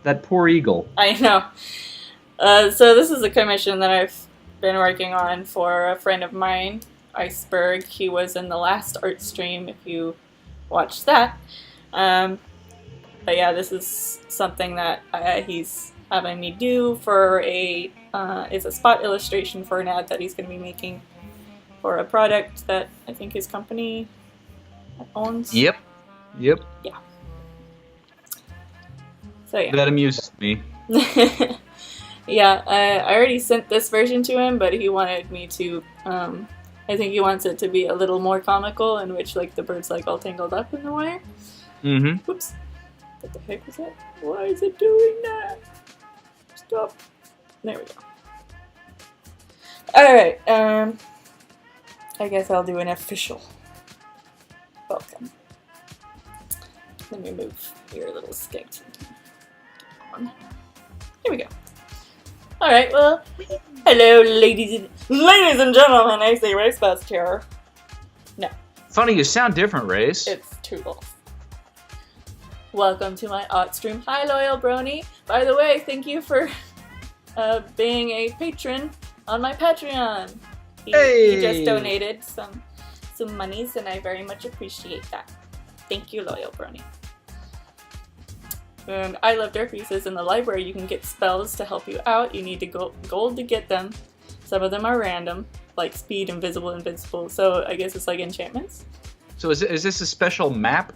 That poor eagle. I know. So this is a commission that I've been working on for a friend of mine, Iceberg. He was in the last art stream, if you watched that. But yeah, this is something that he's having me do for it's a spot illustration for an ad that he's going to be making for a product that I think his company owns. Yep. Yeah. So yeah. That amuses me. Yeah, I already sent this version to him, but he wanted me to, I think he wants it to be a little more comical, in which, like, the bird's, like, all tangled up in the wire. Mm-hmm. Whoops. What the heck was that? Why is it doing that? Stop. There we go. Alright, I guess I'll do an official welcome. Let me move your little skate. Here we go. Alright, well, hello ladies and gentlemen, ACRacebest here. No. Funny, you sound different, Race. It's Toodles. Welcome to my art stream. Hi, loyal brony. By the way, thank you for being a patron on my Patreon. He just donated some monies, and I very much appreciate that. Thank you, loyal brony. And I Love Derpy says in the library you can get spells to help you out. You need to go gold to get them. Some of them are random, like speed, invisible, invincible. So I guess it's like enchantments. So is this a special map?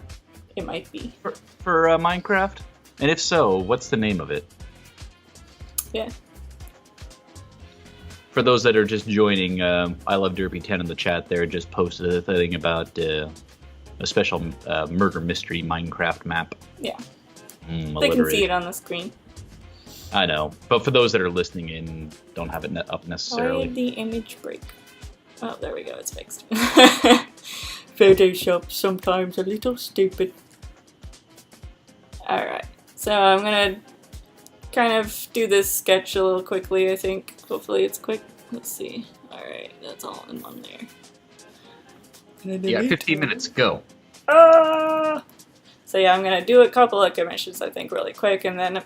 It might be. For Minecraft? And if so, what's the name of it? Yeah. For those that are just joining, I Love Derpy 10 in the chat there just posted a thing about a special murder mystery Minecraft map. Yeah. They can see it on the screen. I know, but for those that are listening in, don't have it up necessarily. Why did the image break? Oh, there we go, it's fixed. Photoshop sometimes a little stupid. Alright, so I'm gonna kind of do this sketch a little quickly, I think. Hopefully it's quick. Let's see. Alright, that's all in one there. Yeah, 15 minutes, go. So yeah, I'm gonna do a couple of commissions, I think, really quick, and then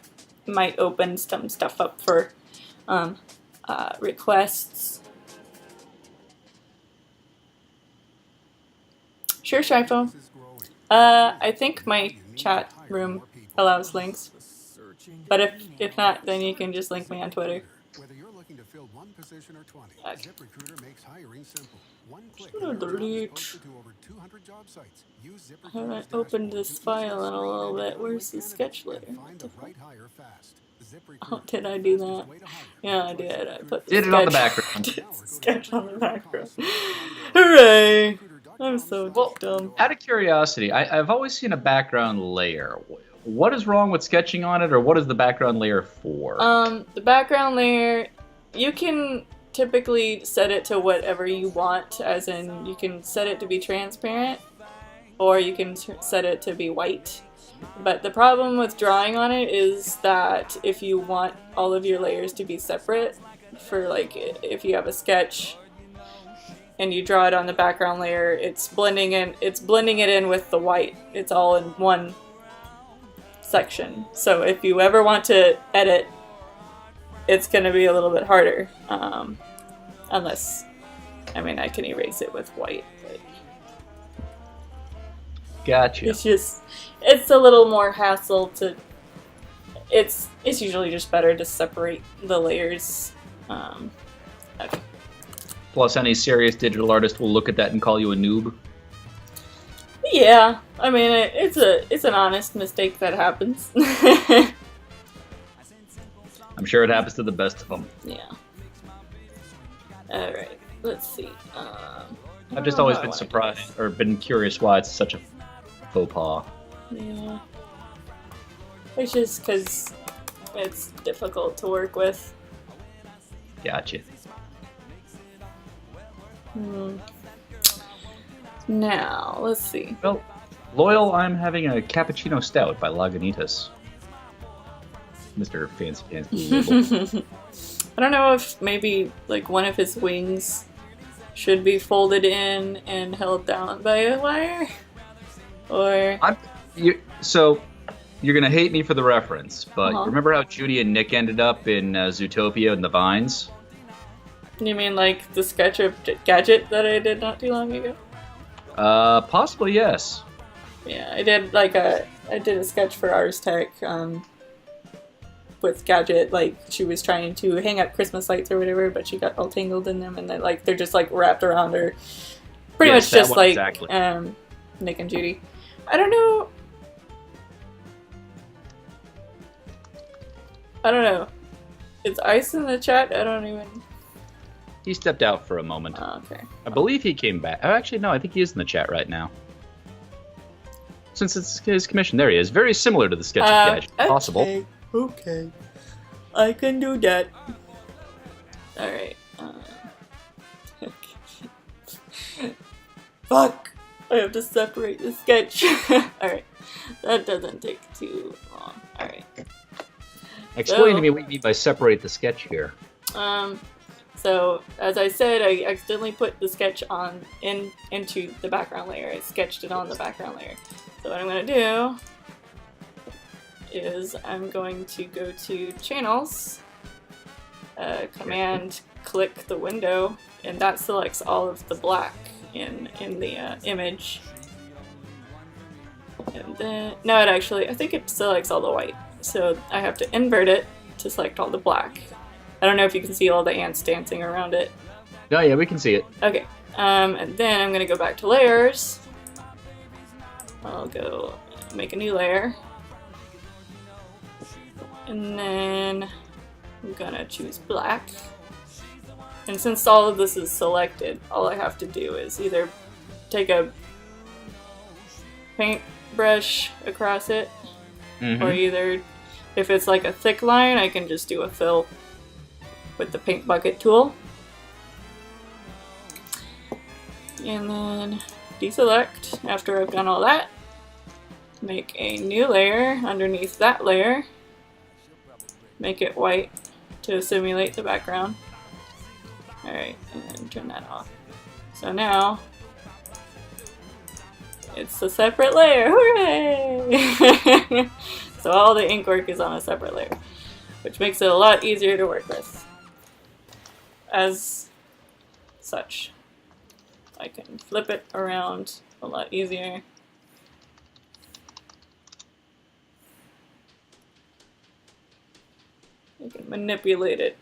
might open some stuff up for requests. Sure, Shifo. I think my chat room allows links, but if not, then you can just link me on Twitter. Okay. Delete. I haven't opened this file in a little bit. Where's the sketch layer? Oh, did I do that? Yeah, I did. I put the did it on the background. Sketch on the background. Hooray! I'm so dumb. Out of curiosity, I've always seen a background layer. What is wrong with sketching on it, or what is the background layer for? The background layer, you can typically set it to whatever you want, as in you can set it to be transparent, or you can set it to be white. But the problem with drawing on it is that if you want all of your layers to be separate, for like if you have a sketch and you draw it on the background layer, it's blending it in with the white. It's all in one section. So if you ever want to edit, it's going to be a little bit harder. Unless, I mean, I can erase it with white. But gotcha. It's a little more hassle to. It's usually just better to separate the layers. Okay. Plus, any serious digital artist will look at that and call you a noob. Yeah, I mean, it's an honest mistake that happens. I'm sure it happens to the best of them. Yeah. Alright, let's see. I've just always been surprised, or been curious why it's such a faux pas. Yeah. It's just because it's difficult to work with. Gotcha. Now, let's see. Well, Loyal, I'm having a cappuccino stout by Lagunitas. Mr. Fancy Pants. I don't know if maybe like one of his wings should be folded in and held down by a wire, or So you're gonna hate me for the reference, but remember how Judy and Nick ended up in Zootopia and the Vines? You mean like the sketch of Gadget that I did not too long ago? Possibly yes. Yeah, I did a sketch for Ars Tech with Gadget. Like she was trying to hang up Christmas lights or whatever, but she got all tangled in them, and then like they're just like wrapped around her. Pretty much just like exactly. Nick and Judy. I don't know. Is Ice in the chat? I don't even... He stepped out for a moment. Oh, okay. I believe he came back. Oh, actually, no, I think he is in the chat right now. Since it's his commission. There he is. Very similar to the sketch of Gadget. Possible. Okay. I can do that. Alright. Fuck! I have to separate the sketch. Alright. That doesn't take too long. Alright. Explain to me what you mean by separate the sketch here. So as I said, I accidentally put the sketch into the background layer. I sketched it on the background layer. So what I'm going to do is I'm going to go to Channels, Command click the window, and that selects all of the black in the image. And then no, I think it selects all the white. So I have to invert it to select all the black. I don't know if you can see all the ants dancing around it. Oh yeah, we can see it. Okay, and then I'm gonna go back to layers. I'll go make a new layer. And then I'm gonna choose black. And since all of this is selected, all I have to do is either take a paintbrush across it, or either, if it's like a thick line, I can just do a fill with the paint bucket tool. And then deselect after I've done all that. Make a new layer underneath that layer. Make it white to simulate the background. Alright, and then turn that off. So now it's a separate layer. Hooray! So all the ink work is on a separate layer, which makes it a lot easier to work with. As such, I can flip it around a lot easier. I can manipulate it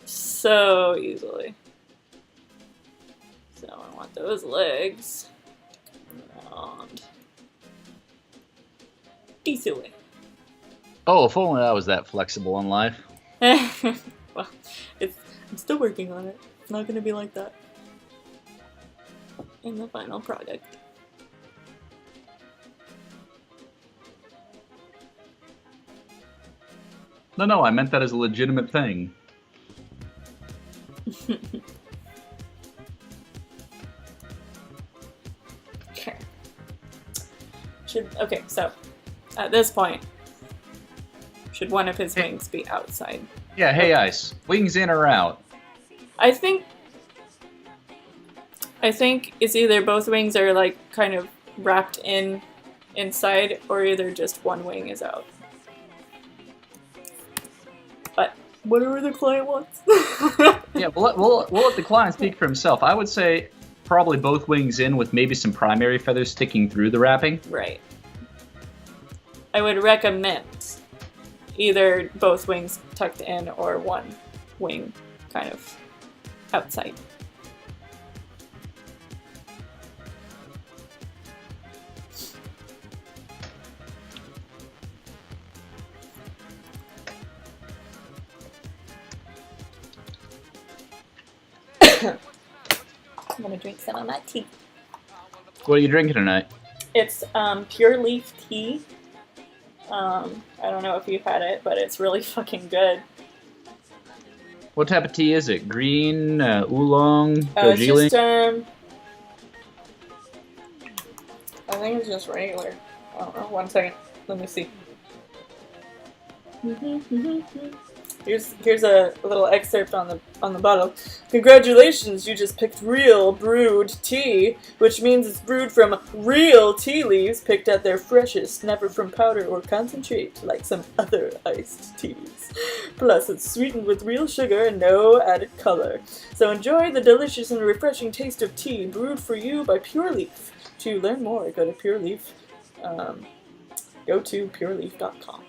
so easily. So I want those legs around decently. Oh, if only I was that flexible in life. Well, I'm still working on it. It's not going to be like that in the final product. No, I meant that as a legitimate thing. Okay. Okay, so at this point, should one of his wings be outside? Yeah, hey Ice. Wings in or out? I think it's either both wings are like kind of wrapped inside, or either just one wing is out. But whatever the client wants. Yeah, we'll let the client speak for himself. I would say probably both wings in with maybe some primary feathers sticking through the wrapping. Right. I would recommend either both wings tucked in or one wing kind of outside. I'm gonna drink some of my tea. What are you drinking tonight? It's pure leaf tea. I don't know if you've had it, but it's really fucking good. What type of tea is it? Green, oolong, It's Darjeeling? just, I think it's just regular. I don't know, 1 second. Let me see. Here's a little excerpt on the bottle. Congratulations, you just picked real brewed tea, which means it's brewed from real tea leaves picked at their freshest, never from powder or concentrate like some other iced teas. Plus, it's sweetened with real sugar and no added color. So enjoy the delicious and refreshing taste of tea brewed for you by Pure Leaf. To learn more, go to Pure Leaf. Go to pureleaf.com.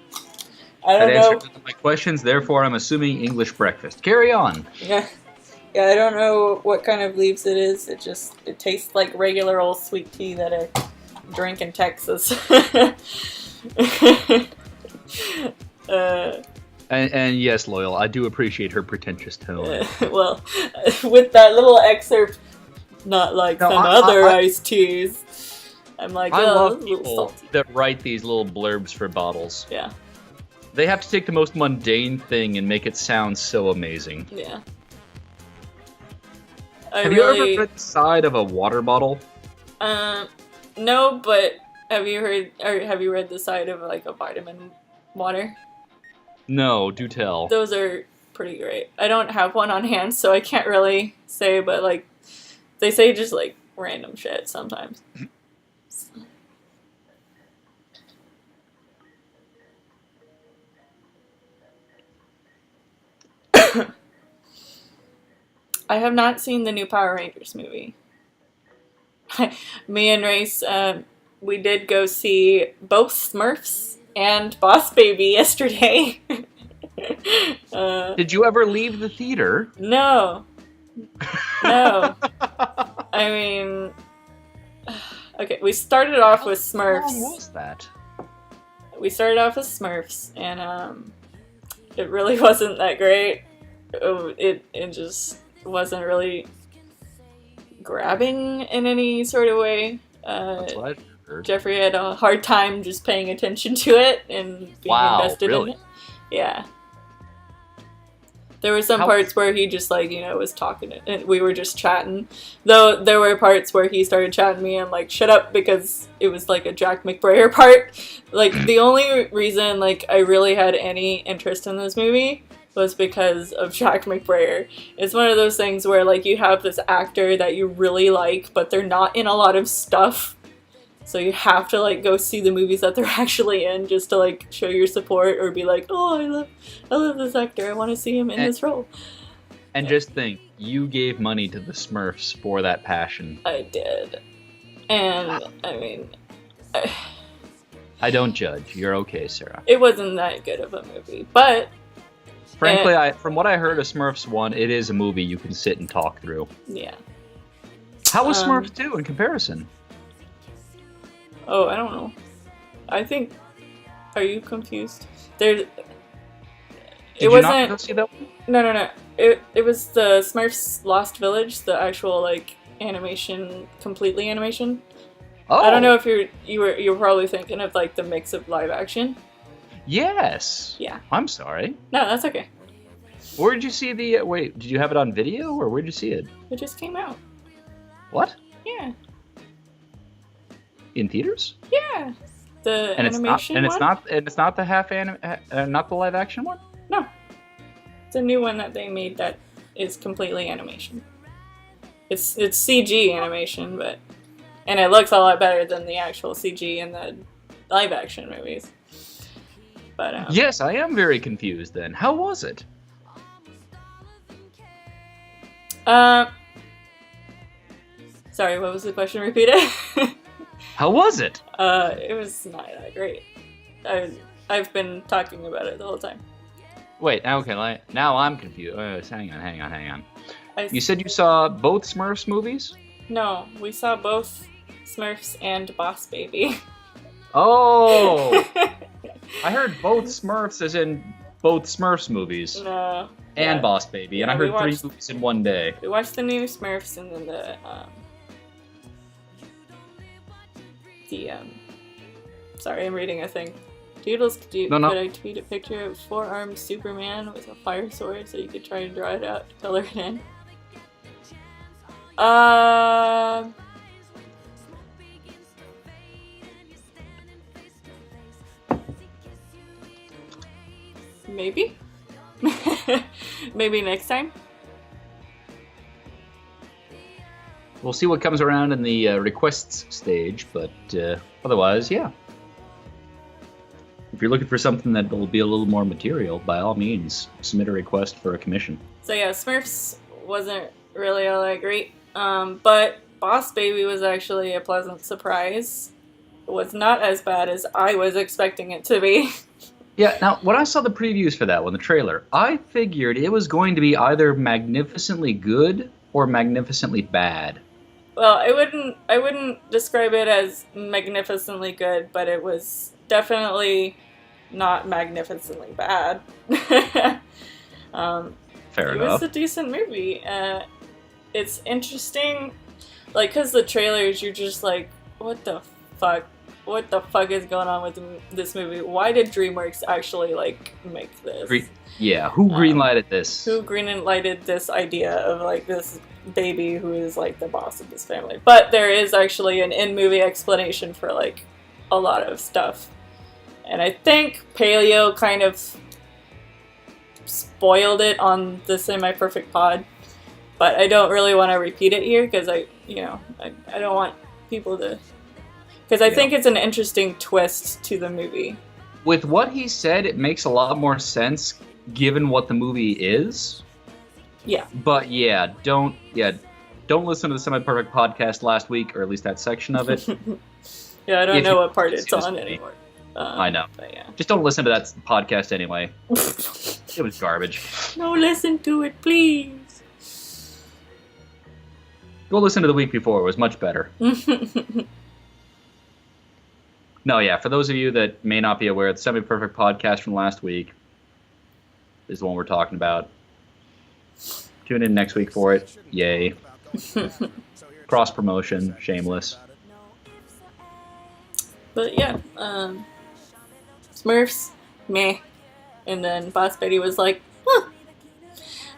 I don't know. Answered my questions, therefore I'm assuming English breakfast. Carry on. Yeah, I don't know what kind of leaves it is. It tastes like regular old sweet tea that I drink in Texas. And yes, Loyal, I do appreciate her pretentious tone. Well, with that little excerpt, not like some other iced teas. I'm like, I love a little people salty. that write these little blurbs for bottles. Yeah. They have to take the most mundane thing and make it sound so amazing. Yeah. Have you ever read the side of a water bottle? No, but have you read the side of like a vitamin water? No, do tell. Those are pretty great. I don't have one on hand, so I can't really say, but like, they say just like random shit sometimes. I have not seen the new Power Rangers movie. Me and Race, we did go see both Smurfs and Boss Baby yesterday. Did you ever leave the theater? No. No. I mean... Okay, we started off with Smurfs. How long was that? We started off with Smurfs, and it really wasn't that great. It just wasn't really grabbing in any sort of way. That's what I've heard. Jeffrey had a hard time just paying attention to it and being invested in it. Yeah. There were some parts where he just, like, you know, was talking, and we were just chatting. Though there were parts where he started chatting me and, like, shut up, because it was, like, a Jack McBrayer part. Like, the only reason, like, I really had any interest in this movie was because of Jack McBrayer. It's one of those things where, like, you have this actor that you really like, but they're not in a lot of stuff. So you have to, like, go see the movies that they're actually in just to, like, show your support or be like, oh, I love this actor. I want to see him in this role. And just think, you gave money to the Smurfs for that passion. I did. And, I mean... I don't judge. You're okay, Sarah. It wasn't that good of a movie, but... Frankly, from what I heard of Smurfs 1, it is a movie you can sit and talk through. Yeah. How was Smurfs 2 in comparison? Oh, I don't know. I think... Are you confused? Did you not go see that one? No. It was the Smurfs Lost Village, the actual, like, animation, completely animation. Oh. I don't know if you were probably thinking of, like, the mix of live action. Yes. Yeah. I'm sorry. No, that's okay. Where did you see the... wait, did you have it on video, or where did you see it? It just came out. What? Yeah. In theaters? Yeah. The animation one? It's not the not the live action one? No. It's a new one that they made that is completely animation. It's CG animation, and it looks a lot better than the actual CG in the live action movies. But yes, I am very confused then. How was it? Sorry, what was the question? Repeat it. How was it? It was not that great. I've been talking about it the whole time. Wait, okay, now I'm confused. Hang on. You said you saw both Smurfs movies? No, we saw both Smurfs and Boss Baby. Oh! I heard both Smurfs as in both Smurfs movies. No. And Boss Baby, and I heard 3 movies in one day. We watched the new Smurfs and then sorry, I'm reading a thing. Toodles, could I tweet a picture of 4-armed Superman with a fire sword so you could try and draw it out to color it in? Maybe? Maybe next time. We'll see what comes around in the requests stage, but otherwise, yeah. If you're looking for something that will be a little more material, by all means, submit a request for a commission. So yeah, Smurfs wasn't really all that great, but Boss Baby was actually a pleasant surprise. It was not as bad as I was expecting it to be. Yeah, now, when I saw the previews for that one, the trailer, I figured it was going to be either magnificently good or magnificently bad. Well, I wouldn't describe it as magnificently good, but it was definitely not magnificently bad. Fair It enough. was a decent movie. It's interesting, like, because the trailers, you're just like, what the fuck? What the fuck is going on with this movie? Why did DreamWorks actually, like, make this? Yeah, who greenlighted this? Who greenlighted this idea of, like, this baby who is, like, the boss of this family? But there is actually an in-movie explanation for, like, a lot of stuff. And I think Paleo kind of spoiled it on the Semi-Perfect Pod. But I don't really want to repeat it here because I don't want people to... Because I think it's an interesting twist to the movie. With what he said, it makes a lot more sense given what the movie is. Yeah. But don't listen to the Semi-Perfect podcast last week, or at least that section of it. Yeah, I don't know what part it's on anymore. I know. But yeah. Just don't listen to that podcast anyway. It was garbage. No, listen to it, please. Go listen to the week before. It was much better. No, yeah, for those of you that may not be aware, the Semi-Perfect podcast from last week is the one we're talking about. Tune in next week for it. Yay. Cross-promotion. Shameless. But yeah, Smurfs, meh. And then Boss Baby was like, huh.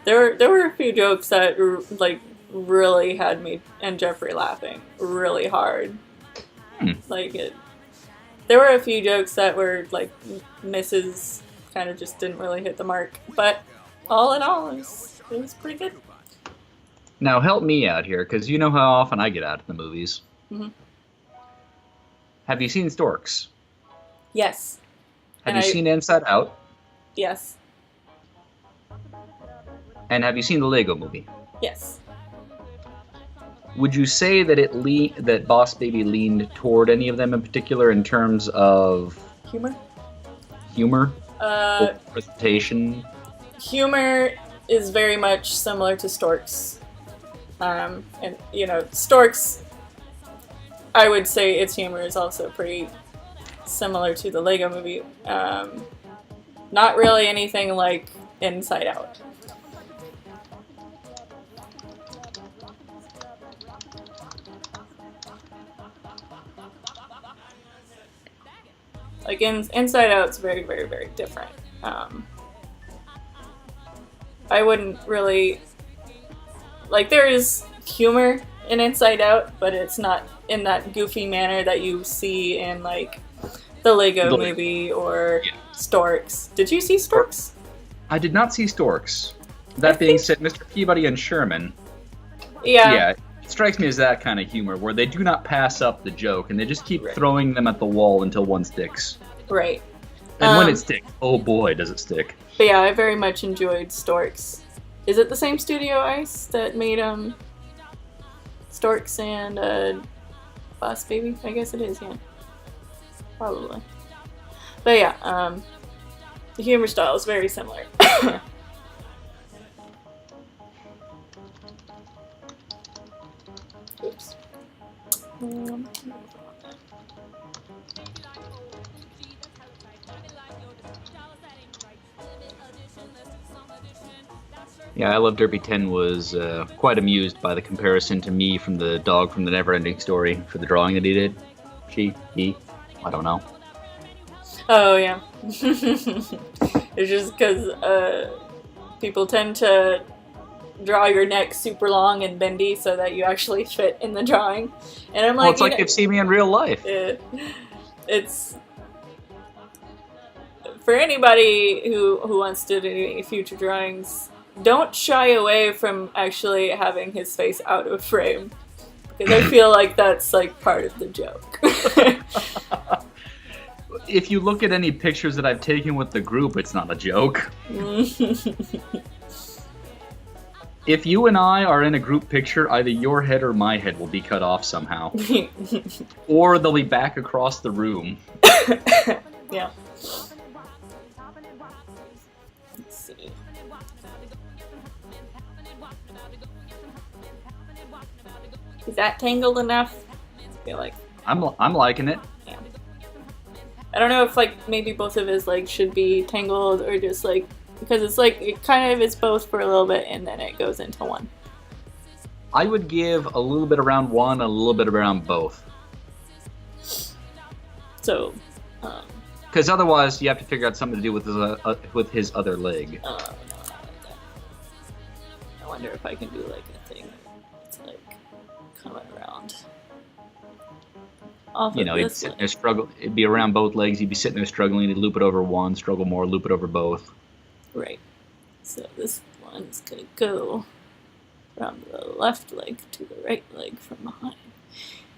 There were a few jokes that, like, really had me and Jeffrey laughing really hard. There were a few jokes that were, like, misses, kind of just didn't really hit the mark. But all in all, it was pretty good. Now, help me out here, because you know how often I get out of the movies. Mm-hmm. Have you seen Storks? Yes. Have you seen Inside Out? Yes. And have you seen the Lego Movie? Yes. Would you say that that Boss Baby leaned toward any of them in particular in terms of Humor? Or presentation? Humor is very much similar to Storks. And, Storks, I would say its humor is also pretty similar to the Lego Movie. Not really anything like Inside Out. Like, Inside Out's very, very, very different. I wouldn't really... Like, there is humor in Inside Out, but it's not in that goofy manner that you see in, like, the Lego Movie or Storks. Did you see Storks? I did not see Storks. That being said, Mr. Peabody and Sherman... Yeah. It strikes me as that kind of humor, where they do not pass up the joke, and they just keep throwing them at the wall until one sticks. Right. And when it sticks, oh boy, does it stick. But yeah, I very much enjoyed Storks. Is it the same Studio Ice that made Storks and Boss Baby? I guess it is, yeah. Probably. But yeah, the humor style is very similar. Oops. Yeah, I Love Derby 10 was quite amused by the comparison to me from the dog from the Neverending Story for the drawing that he did. He, I don't know. Oh, yeah. It's just because people tend to draw your neck super long and bendy so that you actually fit in the drawing. And I'm like, well, it's like they've seen me in real life. It's... for anybody who wants to do any future drawings, don't shy away from actually having his face out of frame. Because I feel like that's like part of the joke. If you look at any pictures that I've taken with the group, it's not a joke. If you and I are in a group picture, either your head or my head will be cut off somehow. Or they'll be back across the room. Yeah. Let's see. Is that tangled enough? I feel like. I'm liking it. Yeah. I don't know if like maybe both of his legs should be tangled or just like, because it's like it kind of is both for a little bit and then it goes into one. I would give a little bit around one, a little bit around both. So. Because otherwise, you have to figure out something to do with his other leg. No, I like that. I wonder if I can do like a thing that's like coming around. Off You know, of he'd this sit leg. there struggle. It'd be around both legs. He'd be sitting there struggling. He'd loop it over one, struggle more, loop it over both. Right. So this one's gonna go from the left leg to the right leg from behind.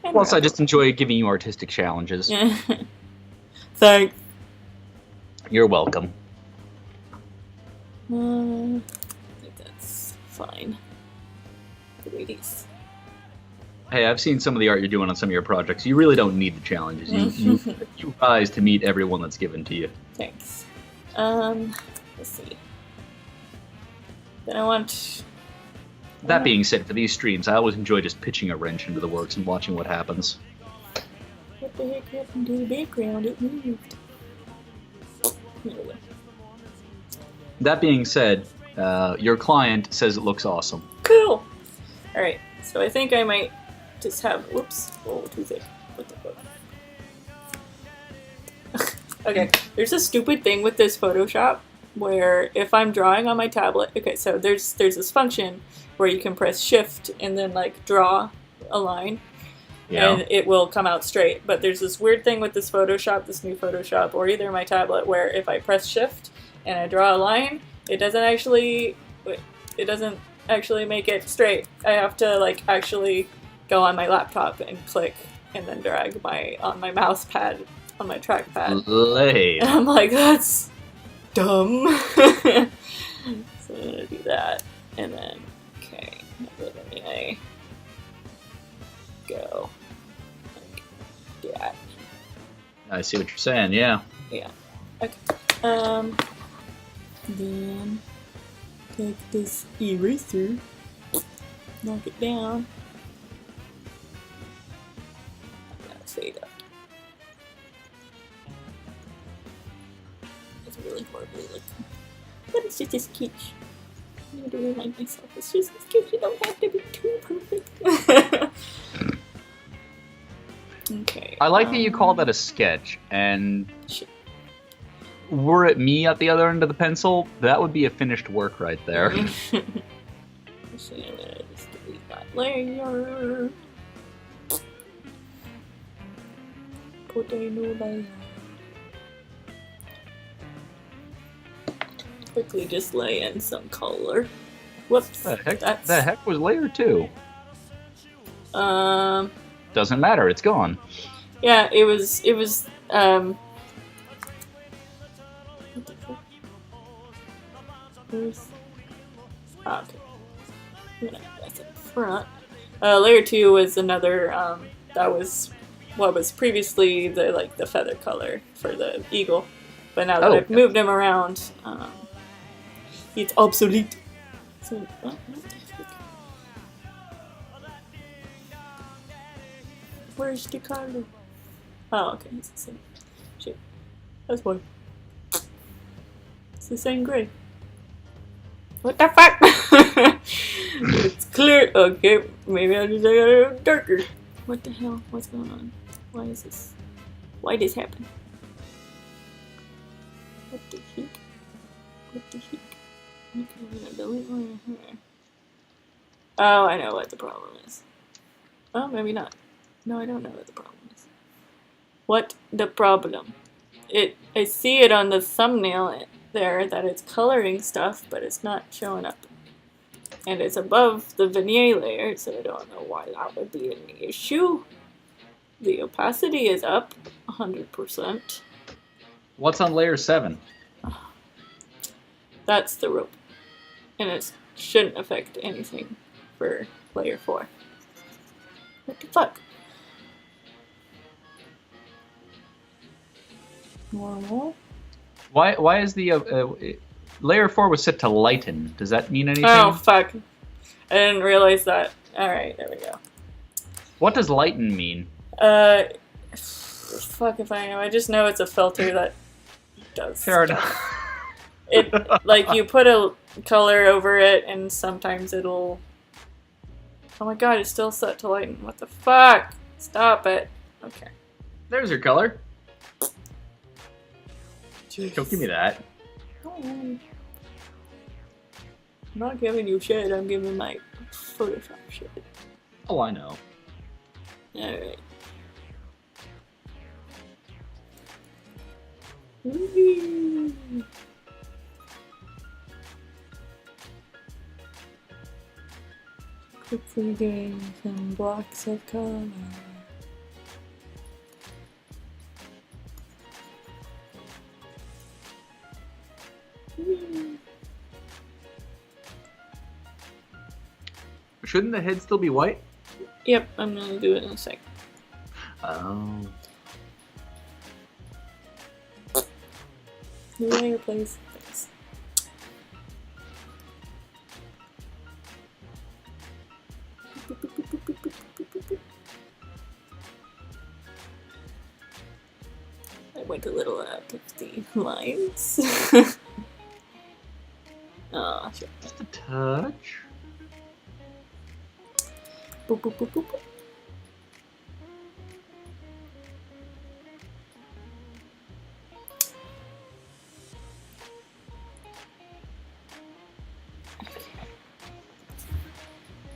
And Plus, I wrap just enjoy giving you artistic challenges. it. Thanks. You're welcome. I think that's fine. Ladies. Hey, I've seen some of the art you're doing on some of your projects. You really don't need the challenges. You rise to meet everyone that's given to you. Thanks. Let's see. Then I want. That being said, for these streams, I always enjoy just pitching a wrench into the works and watching what happens. What the heck happened to the background? It moved. Oh, there we go. That being said, your client says it looks awesome. Cool. All right. So I think I might just have. Whoops. Oh, too thick. What the fuck? Okay. There's a stupid thing with this Photoshop where if I'm drawing on my tablet. Okay. So there's this function where you can press Shift and then like draw a line. Yeah. And it will come out straight. But there's this weird thing with this Photoshop, this new Photoshop, or either my tablet, where if I press Shift and I draw a line, it doesn't actually make it straight. I have to like actually go on my laptop and click and then drag on my mouse pad on my trackpad. Lame. And I'm like, that's dumb. So I'm gonna do that, and then okay, let me go like that. I see what you're saying, yeah. Yeah. Okay. Then take this eraser, knock it down. I'm gonna fade up. It's really horribly looking. But it's just a sketch. I need to remind myself it's just a sketch. You don't have to be too perfect. Okay. I like that you call that a sketch, and Shit. were it me at the other end of the pencil, that would be a finished work right there. So I'm gonna just delete that layer. Put a new layer. Quickly just lay in some color. Whoops. The heck, That's the heck was layer 2? Doesn't matter, it's gone. yeah, it was what the fuck? Where's okay. I'm gonna put that in front. Layer 2 was another that was what was previously the feather color for the eagle. But now that I've moved him around, it's obsolete. So what the heck? Where's the color? Oh, okay, it's the same shape. That's why. It's the same gray. What the fuck? It's clear. Okay, maybe I'll just make it a little darker. What the hell? What's going on? Why is this? Why this happen? What the heck? What the heck? Okay, I'm gonna delete my hair. Oh, I know what the problem is. Oh, maybe not. No, I don't know what the problem is. What the problem I see it on the thumbnail there that it's coloring stuff, but it's not showing up. And it's above the vignette layer, so I don't know why that would be an issue. The opacity is up 100%. What's on layer 7? That's the rope. And it shouldn't affect anything for layer 4. What the fuck? Normal. Why is the layer 4 was set to lighten? Does that mean anything? Oh fuck! I didn't realize that. All right, there we go. What does lighten mean? Fuck if I know. I just know it's a filter that does. Fair enough. It like you put a color over it, and sometimes it'll. Oh my god! It's still set to lighten. What the fuck? Stop it. Okay. There's your color. Don't give me that. Oh, I'm not giving you shit, I'm giving my Photoshop shit. Oh, I know. Alright. Quickly getting some blocks of color. Shouldn't the head still be white? Yep, I'm gonna do it in a sec. Oh. New layer, please. Thanks. I went a little out of the lines. Oh, shit. Just a touch. Boop, boop, boop, boop, boop.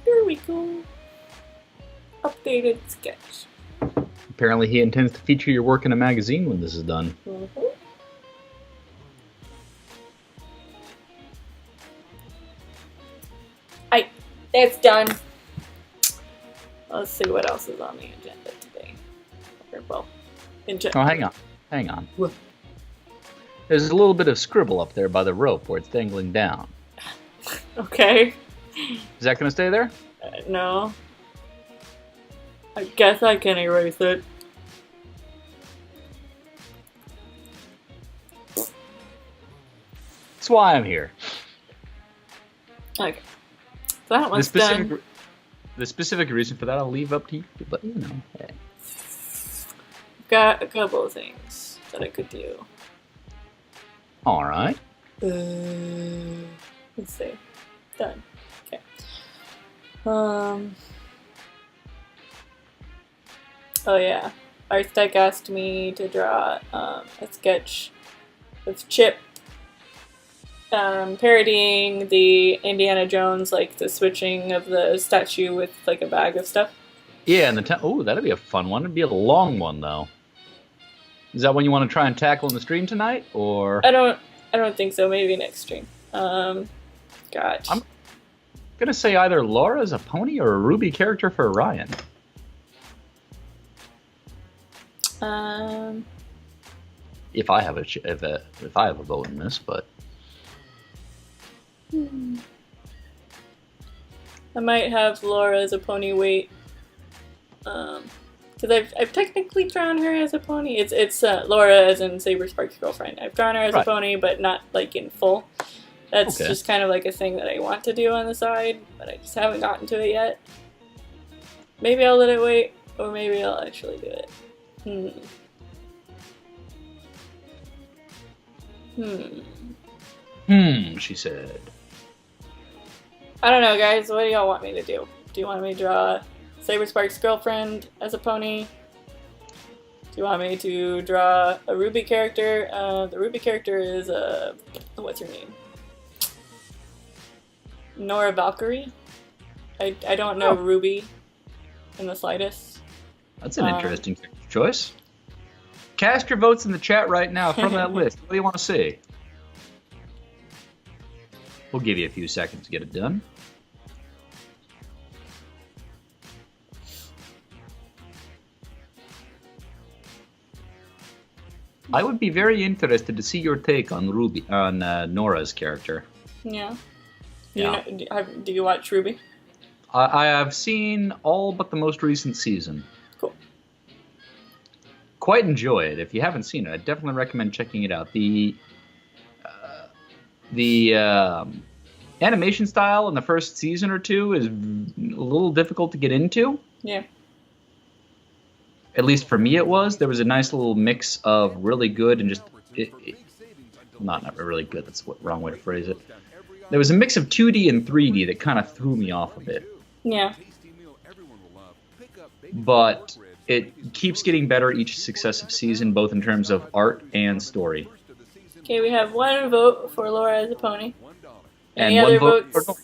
There we go. Updated sketch. Apparently he intends to feature your work in a magazine when this is done. Mm-hmm. It's done. Let's see what else is on the agenda today. Or, well, in Oh, hang on. What? There's a little bit of scribble up there by the rope where it's dangling down. Okay. Is that going to stay there? No. I guess I can erase it. That's why I'm here. Okay. That one's done. The specific reason for that I'll leave up to you, but you know, hey. Got a couple of things that I could do. Alright. Let's see. Done. Okay. Oh yeah. Artstack asked me to draw a sketch with Chip parodying the Indiana Jones, like the switching of the statue with like a bag of stuff. Yeah, and oh, that'd be a fun one. It'd be a long one though. Is that one you want to try and tackle in the stream tonight, or? I don't think so. Maybe next stream. God. I'm gonna say either Laura as a pony or a RWBY character for Ryan. If I have if I have a vote in this, but. I might have Laura as a pony weight, because I've technically drawn her as a pony. It's Laura as in Saberspark's girlfriend. I've drawn her as a pony, but not like in full. That's just kind of like a thing that I want to do on the side, but I just haven't gotten to it yet. Maybe I'll let it wait, or maybe I'll actually do it. She said. I don't know, guys. What do y'all want me to do? Do you want me to draw Saberspark's girlfriend as a pony? Do you want me to draw a RWBY character? The RWBY character is what's her name? Nora Valkyrie. I don't know RWBY in the slightest. That's an interesting choice. Cast your votes in the chat right now from that list. What do you want to see? We'll give you a few seconds to get it done. I would be very interested to see your take on Nora's character. Yeah. Yeah. Do you watch RWBY? I have seen all but the most recent season. Cool. Quite enjoy it. If you haven't seen it, I definitely recommend checking it out. The animation style in the first season or two is a little difficult to get into. Yeah. At least for me it was. There was a nice little mix of really good and just... not really good, that's the wrong way to phrase it. There was a mix of 2D and 3D that kind of threw me off a bit. Yeah. But it keeps getting better each successive season, both in terms of art and story. Okay, we have 1 vote for Laura as a pony. Any And other 1 vote votes? for...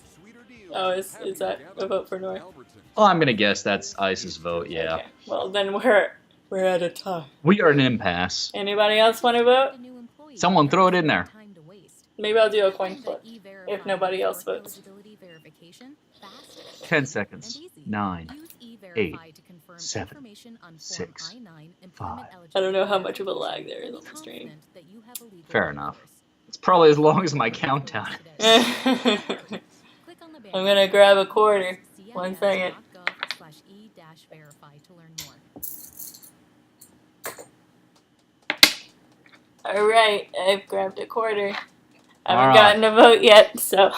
Oh, is that a vote for Nora? Oh, I'm going to guess that's Ice's vote, yeah. Okay. Well, then we're at a tie. We are an impasse. Anybody else want to vote? Someone throw it in there. Maybe I'll do a coin flip if nobody else votes. 10 seconds. 9, 8, 7, 6, 5. I don't know how much of a lag there is on the stream. Fair enough. It's probably as long as my countdown is. I'm gonna grab a quarter. 1 second. Alright, I've grabbed a quarter. I haven't gotten a vote yet, so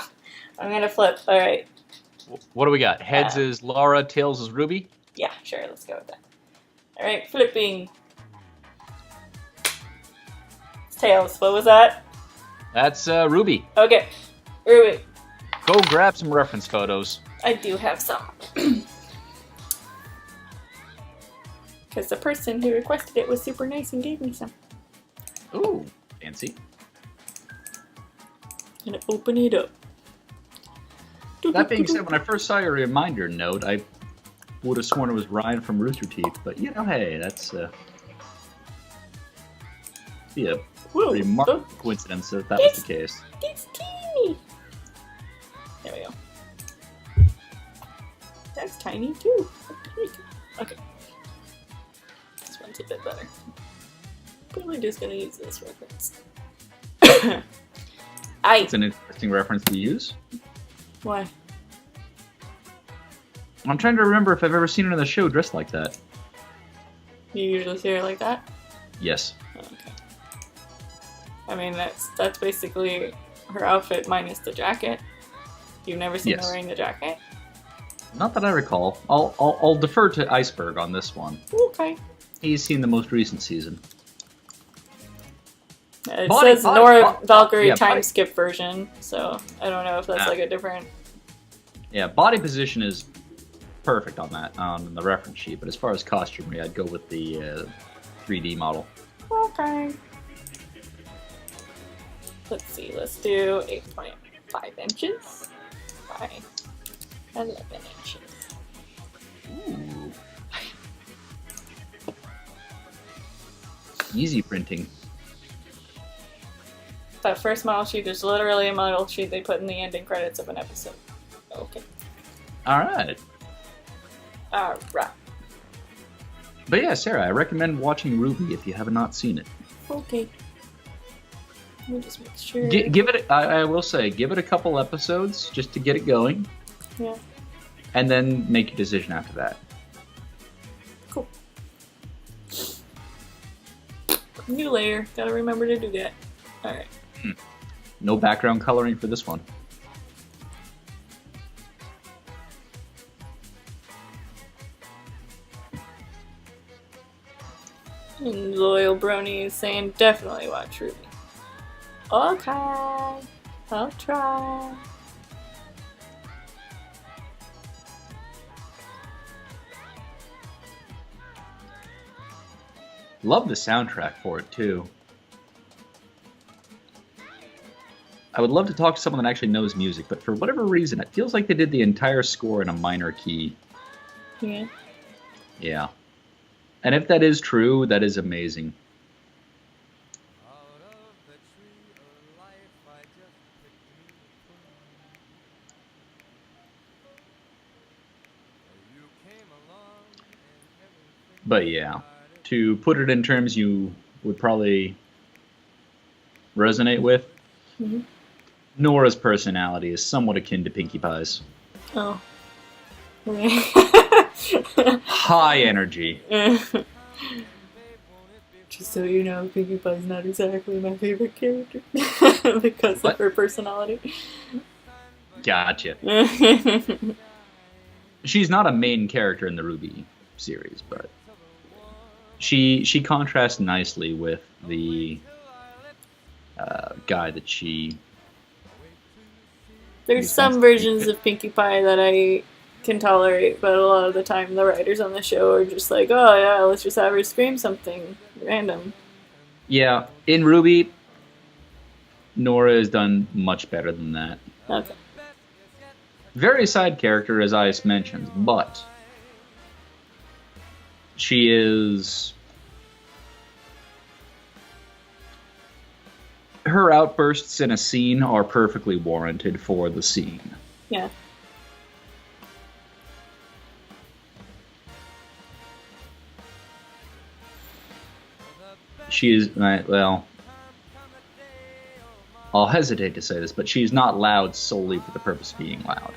I'm gonna flip. Alright. What do we got? Heads is Laura, tails is RWBY? Yeah, sure, let's go with that. Alright, flipping. It's tails. What was that? That's RWBY. Okay. RWBY. Go grab some reference photos. I do have some. Because the person who requested it was super nice and gave me some. Ooh, fancy. Gonna open it up. That being said, when I first saw your reminder note, I would have sworn it was Ryan from Rooster Teeth, but you know, hey, that's be a remarkable coincidence that that was the case. It's teeny. There we go. That's tiny too. Okay. This one's a bit better. Probably just gonna use this reference. It's an interesting reference to use. Why? I'm trying to remember if I've ever seen her in the show dressed like that. You usually see her like that? Yes. Oh, okay. I mean, that's basically her outfit minus the jacket. You've never seen her wearing the jacket? Not that I recall. I'll defer to Iceberg on this one. Okay. He's seen the most recent season. It says Nora Valkyrie time skip version, so I don't know if that's like a different... Yeah, body position is perfect on that, on the reference sheet, but as far as costumery, I'd go with the 3D model. Okay. Let's see, let's do 8.5 inches by 11 inches. Ooh. Easy printing. That first model sheet is literally a model sheet they put in the ending credits of an episode. Okay. Alright. Alright. But yeah, Sarah, I recommend watching RWBY if you have not seen it. Okay. Let me just make sure. Give it, I will say, give it a couple episodes just to get it going. Yeah. And then make your decision after that. Cool. New layer. Gotta remember to do that. Alright. No background coloring for this one. And Loyal Brony is saying definitely watch RWBY. Okay. I'll try. Love the soundtrack for it too. I would love to talk to someone that actually knows music, but for whatever reason, it feels like they did the entire score in a minor key. Yeah. Yeah. And if that is true, that is amazing. But yeah, to put it in terms you would probably resonate with, Mm-hmm. Nora's personality is somewhat akin to Pinkie Pie's. Oh. Okay. High energy. Just so you know, Pinkie Pie's not exactly my favorite character because What? of her personality. Gotcha. She's not a main character in the RWBY series, but she contrasts nicely with the guy that she... There's some versions of Pinkie Pie that I can tolerate, but a lot of the time the writers on the show are just like, oh yeah, let's just have her scream something random. Yeah, in RWBY, Nora has done much better than that. Okay. Very side character, as I mentioned, but she is... Her outbursts in a scene are perfectly warranted for the scene. Yeah. She is, well, I'll hesitate to say this, but she's not loud solely for the purpose of being loud.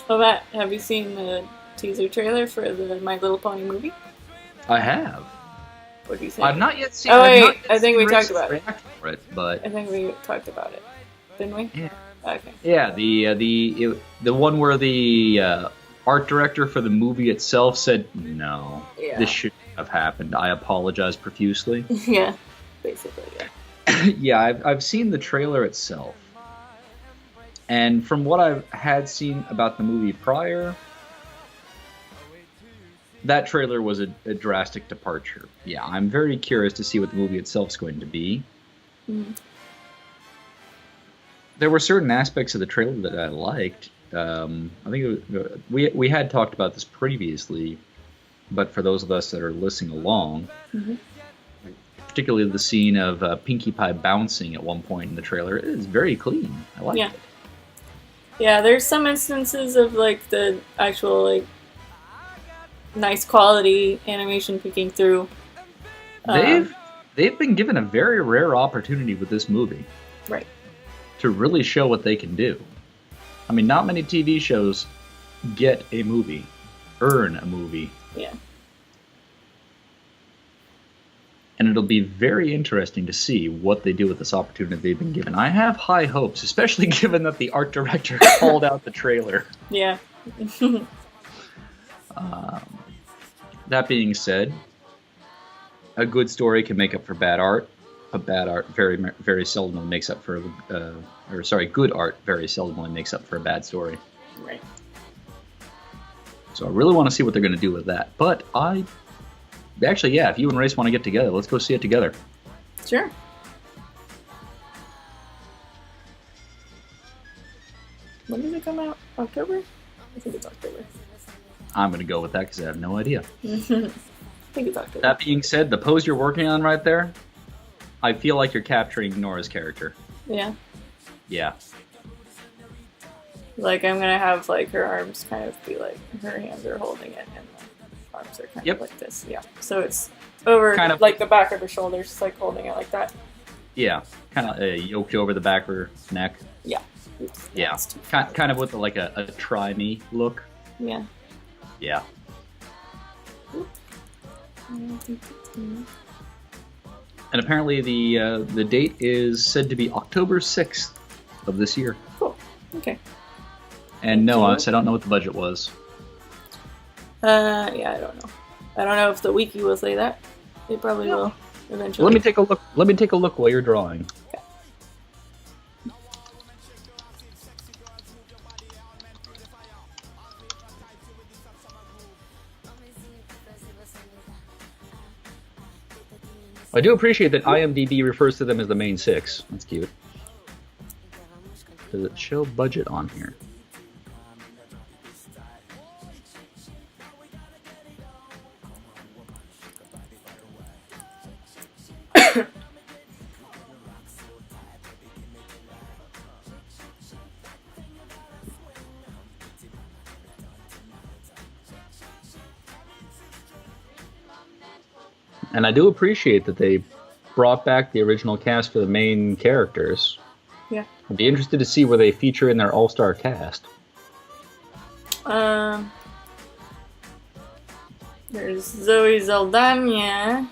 Oh, Matt, have you seen the teaser trailer for the My Little Pony movie? I have. What do you think? I've not yet seen. Oh wait, I've not yet I think seen we talked Rick's about it. reaction for it, but I think we talked about it, didn't we? yeah, Okay. yeah. The one where the art director for the movie itself said, "No, Yeah. this shouldn't have happened. I apologize profusely." Yeah, basically, yeah. Yeah, I've seen the trailer itself, and from what I've had seen about the movie prior, that trailer was a drastic departure. Yeah, I'm very curious to see what the movie itself is going to be. Mm. There were certain aspects of the trailer that I liked. I think we had talked about this previously, but for those of us that are listening along, particularly the scene of Pinkie Pie bouncing at one point in the trailer, it is very clean. I like it. Yeah, there's some instances of like the actual like nice quality animation peeking through. They've been given a very rare opportunity with this movie. Right. To really show what they can do. I mean, not many TV shows get a movie, earn a movie. Yeah. And it'll be very interesting to see what they do with this opportunity they've been given. I have high hopes, especially given that the art director called out the trailer. Yeah. That being said, a good story can make up for bad art, but bad art very, very seldomly makes up for, good art very seldomly makes up for a bad story. Right. So I really want to see what they're going to do with that. But actually, yeah, if you and Race want to get together, let's go see it together. Sure. When does it come out? October? I think it's October. I'm going to go with that because I have no idea. I think it's October. That being said, the pose you're working on right there, I feel like you're capturing Nora's character. Yeah. Yeah. Like, I'm gonna have, like, her arms kind of be like, her hands are holding it, and the arms are kind of like this. Yeah. So it's over, kind of like, the back of her shoulders, just, like, holding it like that. Yeah. Kind of yoked over the back of her neck. Yeah. Oops, yeah. Kind of with, like, a try-me look. Yeah. Yeah. And apparently the date is said to be October 6th of this year. Cool. Okay. And no, I don't know what the budget was. Yeah, I don't know. I don't know if the wiki will say that. They probably will eventually. Let me take a look. Let me take a look while you're drawing. Okay. I do appreciate that IMDb refers to them as the main six. That's cute. Does it show budget on here? And I do appreciate that they brought back the original cast for the main characters. Yeah. I'd be interested to see where they feature in their all-star cast. There's Zoe Saldana.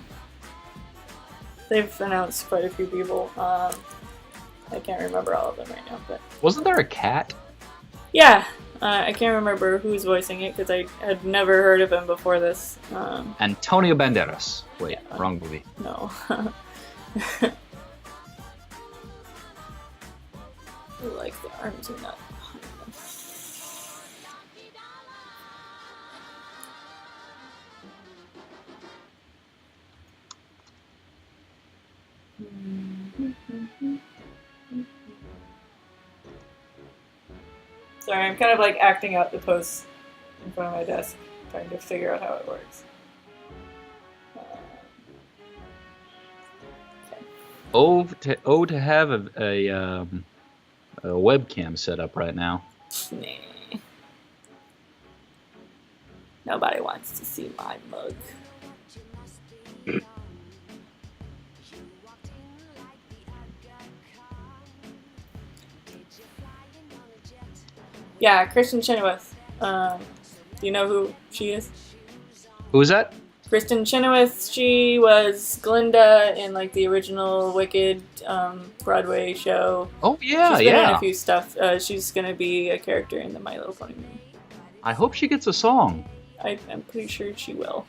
They've announced quite a few people. I can't remember all of them right now, but wasn't there a cat? Yeah, I can't remember who's voicing it because I had never heard of him before this. Antonio Banderas. Wait, yeah. wrong movie. No. I like the arms are not. Sorry, I'm kind of like acting out the pose in front of my desk, trying to figure out how it works. Okay. To have a webcam set up right now. Nah. Nobody wants to see my mug. Yeah, Kristen Chenoweth. Do you know who she is? Who is that? Kristen Chenoweth. She was Glinda in like the original Wicked Broadway show. Oh yeah, she's been yeah. in a few stuff. She's gonna be a character in the My Little Pony movie. I hope she gets a song. I'm pretty sure she will.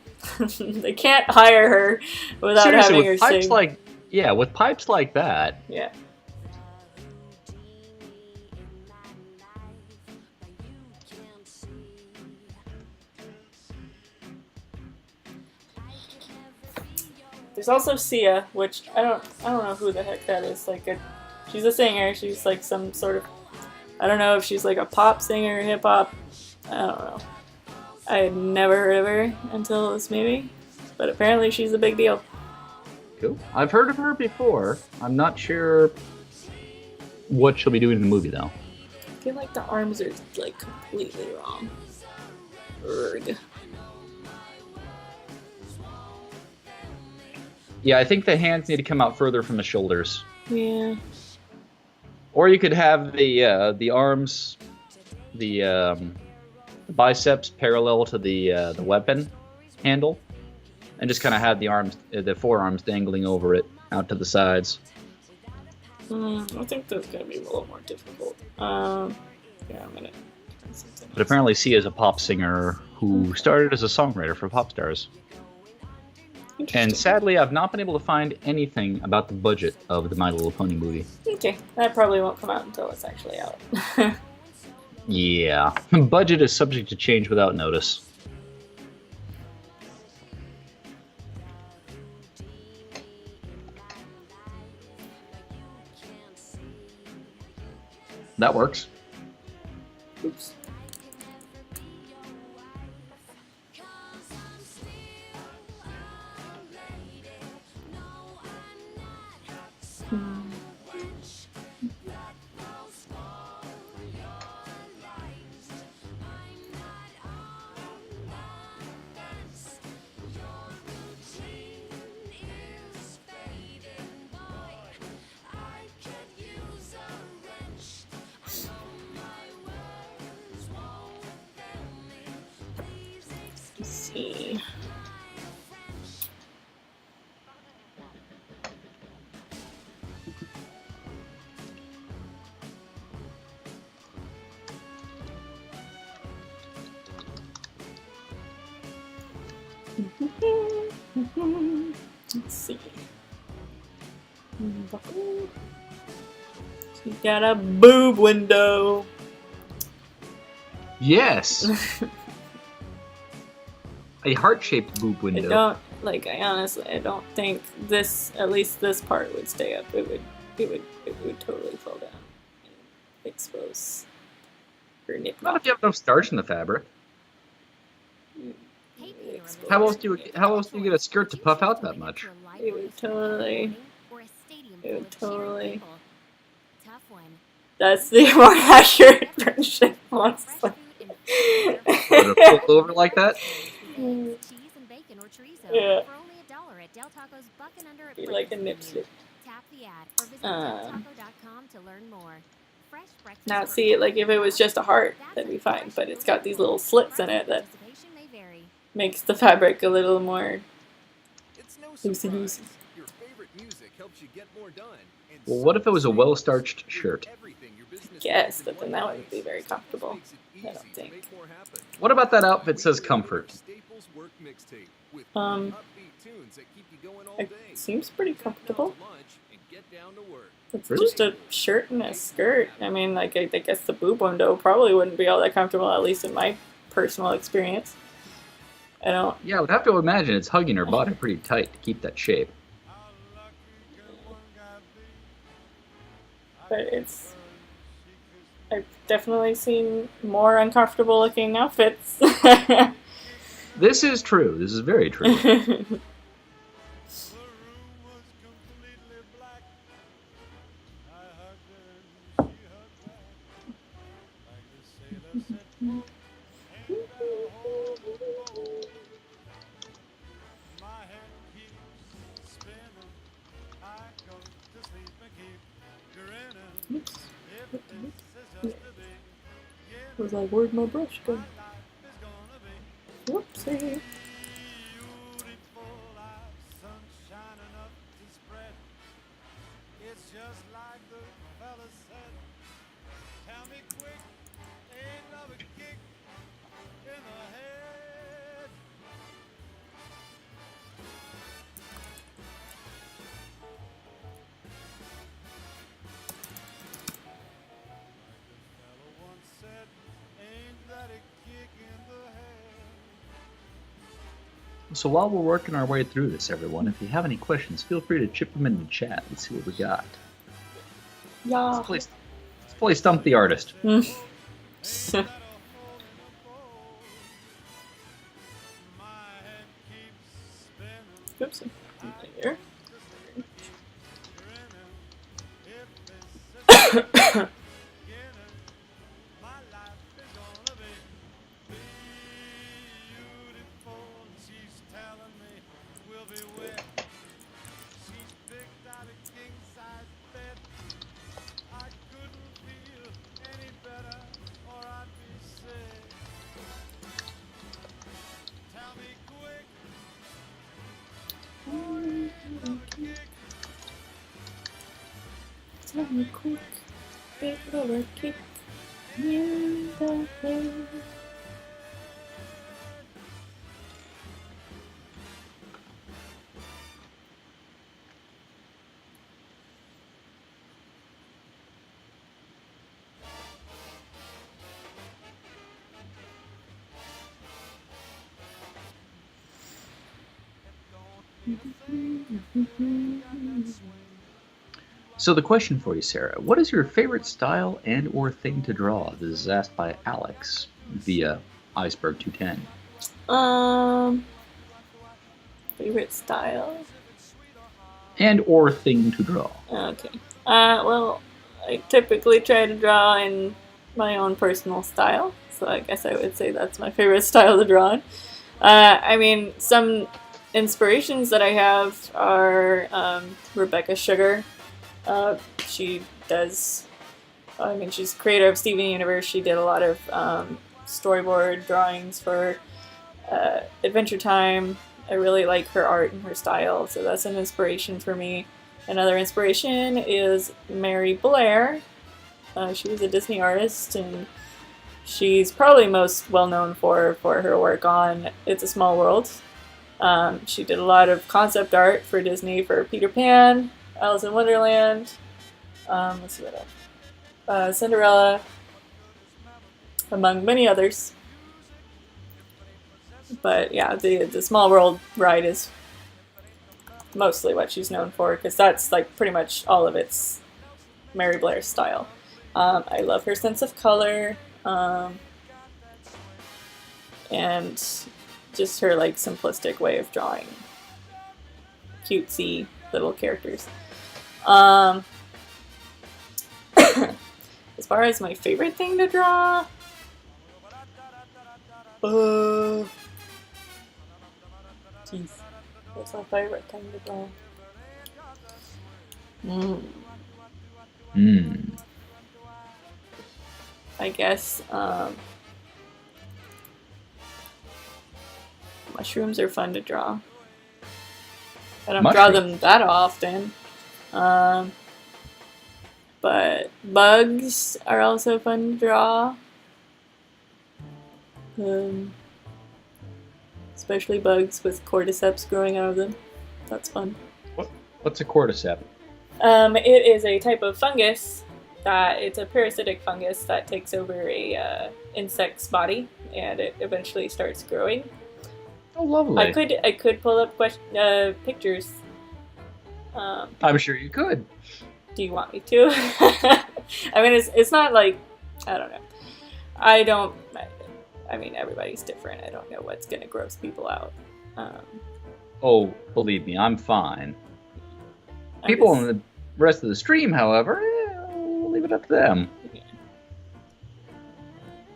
They can't hire her without Seriously, having her with pipes sing. with pipes like that. Yeah. There's also Sia, which I don't know who the heck that is. She's a singer. She's like some sort of, I don't know if she's like a pop singer, hip hop. I don't know. I had never heard of her until this movie, but apparently she's a big deal. Cool. I've heard of her before. I'm not sure what she'll be doing in the movie though. I feel like the arms are like completely wrong. Urgh. Yeah, I think the hands need to come out further from the shoulders. Yeah. Or you could have the arms, the biceps parallel to the weapon handle, and just kind of have the arms, the forearms dangling over it out to the sides. I think that's gonna be a little more difficult. Yeah, I'm gonna. But apparently, Sia is a pop singer who started as a songwriter for pop stars. And sadly, I've not been able to find anything about the budget of the My Little Pony movie. Okay, that probably won't come out until it's actually out. Yeah, budget is subject to change without notice. That works. Oops. Let's see. Let's see. You got a boob window. Yes. A heart-shaped boob window. I honestly don't think this, at least this part, would stay up. It would totally fall down and expose her nipple. Not if you have enough starch in the fabric. How else do you get a skirt to puff out that much? It would totally. That's the more accurate version, honestly. Would it flip over like that? Yeah. Del Taco's bucking under at Be like a nip slip. Tap the ad or visit deltaco.com to learn more. Fresh breakfast Now for see, like if it was just a heart, that'd be fine, but it's got these little slits in it that makes the fabric a little more loosey-goosey. Well, what if it was a well-starched shirt? Yes, but then that wouldn't be very comfortable, I don't think. What about that outfit says comfort? It seems pretty comfortable. It's Really? just a shirt and a skirt. I mean, like, I guess the boob window probably wouldn't be all that comfortable, at least in my personal experience. I don't... Yeah, I would have to imagine it's hugging her body pretty tight to keep that shape. But it's... I've definitely seen more uncomfortable looking outfits. This is true. This is very true. I was like, where'd my brush go? Whoopsie. So while we're working our way through this, everyone, if you have any questions, feel free to chip them in the chat. Let's see what we got. Yeah. Let's play Stump the Artist. Oopsie. Here. Tell me quick, big roller kick in the head. So the question for you, Sarah, what is your favorite style and or thing to draw? This is asked by Alex via Iceberg 210. Favorite style? And or thing to draw. Okay. Well, I typically try to draw in my own personal style, so I guess I would say that's my favorite style to draw in. I mean, some inspirations that I have are Rebecca Sugar. She does, I mean, she's creator of Steven Universe. She did a lot of storyboard drawings for Adventure Time. I really like her art and her style, so that's an inspiration for me. Another inspiration is Mary Blair. She was a Disney artist, and she's probably most well known for her work on It's a Small World. She did a lot of concept art for Disney for Peter Pan, Alice in Wonderland, let's see what else, Cinderella, among many others. But yeah, the Small World ride is mostly what she's known for, because that's like pretty much all of its Mary Blair style. I love her sense of color, and just her like simplistic way of drawing cutesy little characters. As far as my favorite thing to draw, jeez, What's my favorite thing to draw? I guess mushrooms are fun to draw. I don't draw them that often. But bugs are also fun to draw. Especially bugs with cordyceps growing out of them. That's fun. What's a cordyceps? It is a type of fungus it's a parasitic fungus that takes over a insect's body, and it eventually starts growing. Oh, lovely. I could pull up pictures. I'm sure you could. Do you want me to? I mean, it's not like, I don't know. I mean, everybody's different. I don't know what's gonna gross people out. Oh, believe me, I'm fine. People on the rest of the stream, however, we'll leave it up to them. Yeah.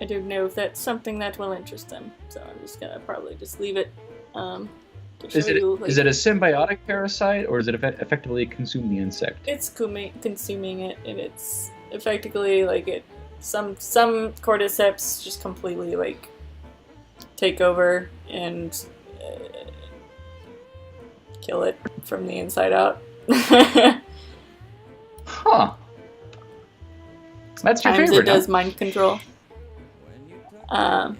I don't know if that's something that will interest them, so I'm just gonna probably just leave it. Is it a symbiotic parasite, or is it effectively consume the insect? It's consuming it, and it's effectively like it. Some cordyceps just completely like take over and kill it from the inside out. Huh. That's your Sometimes favorite. It does mind control. And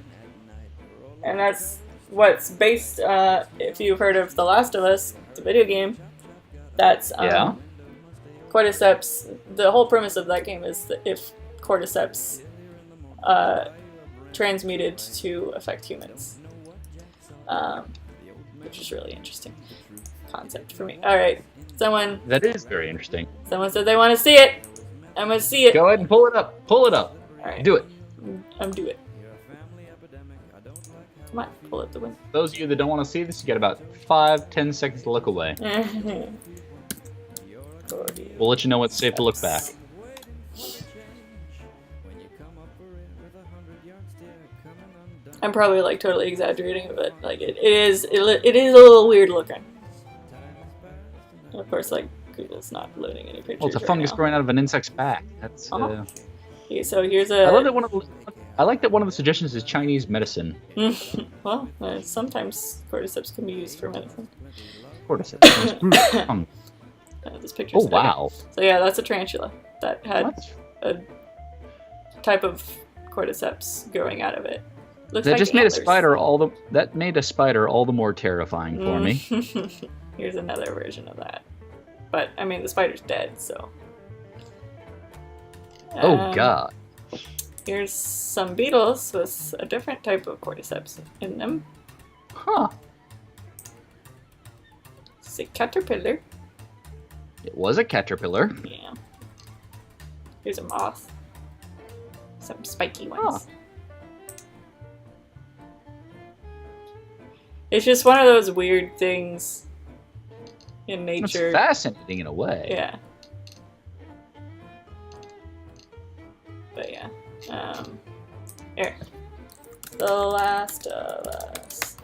that's what's based, if you've heard of The Last of Us, the video game, that's, cordyceps, the whole premise of that game is that if cordyceps transmuted to affect humans. Which is really interesting concept for me. Alright, That is very interesting. Someone said they want to see it. I'm going to see it. Go ahead and pull it up. Pull it up. Alright. Do it. I'm do it. Come on, pull up the window. Those of you that don't want to see this, you got about 5-10 seconds to look away. We'll let you know it's safe to look back. I'm probably like totally exaggerating, but like it is a little weird looking. And of course, like Google's not loading any pictures. Well, it's a fungus growing out of an insect's back. That's. Okay, so here's a. I like that one of the suggestions is Chinese medicine. Well, sometimes cordyceps can be used for medicine. Cordyceps. This picture's wow. So yeah, that's a tarantula that had a type of cordyceps growing out of it. Looks that like just antlers. made a spider all the more terrifying for me. Here's another version of that. But I mean the spider's dead, so. Oh god. Here's some beetles with a different type of cordyceps in them. Huh. It's a caterpillar. It was a caterpillar. Yeah. Here's a moth. Some spiky ones. Huh. It's just one of those weird things in nature. It's fascinating in a way. Yeah. But yeah. Here. The Last of Us.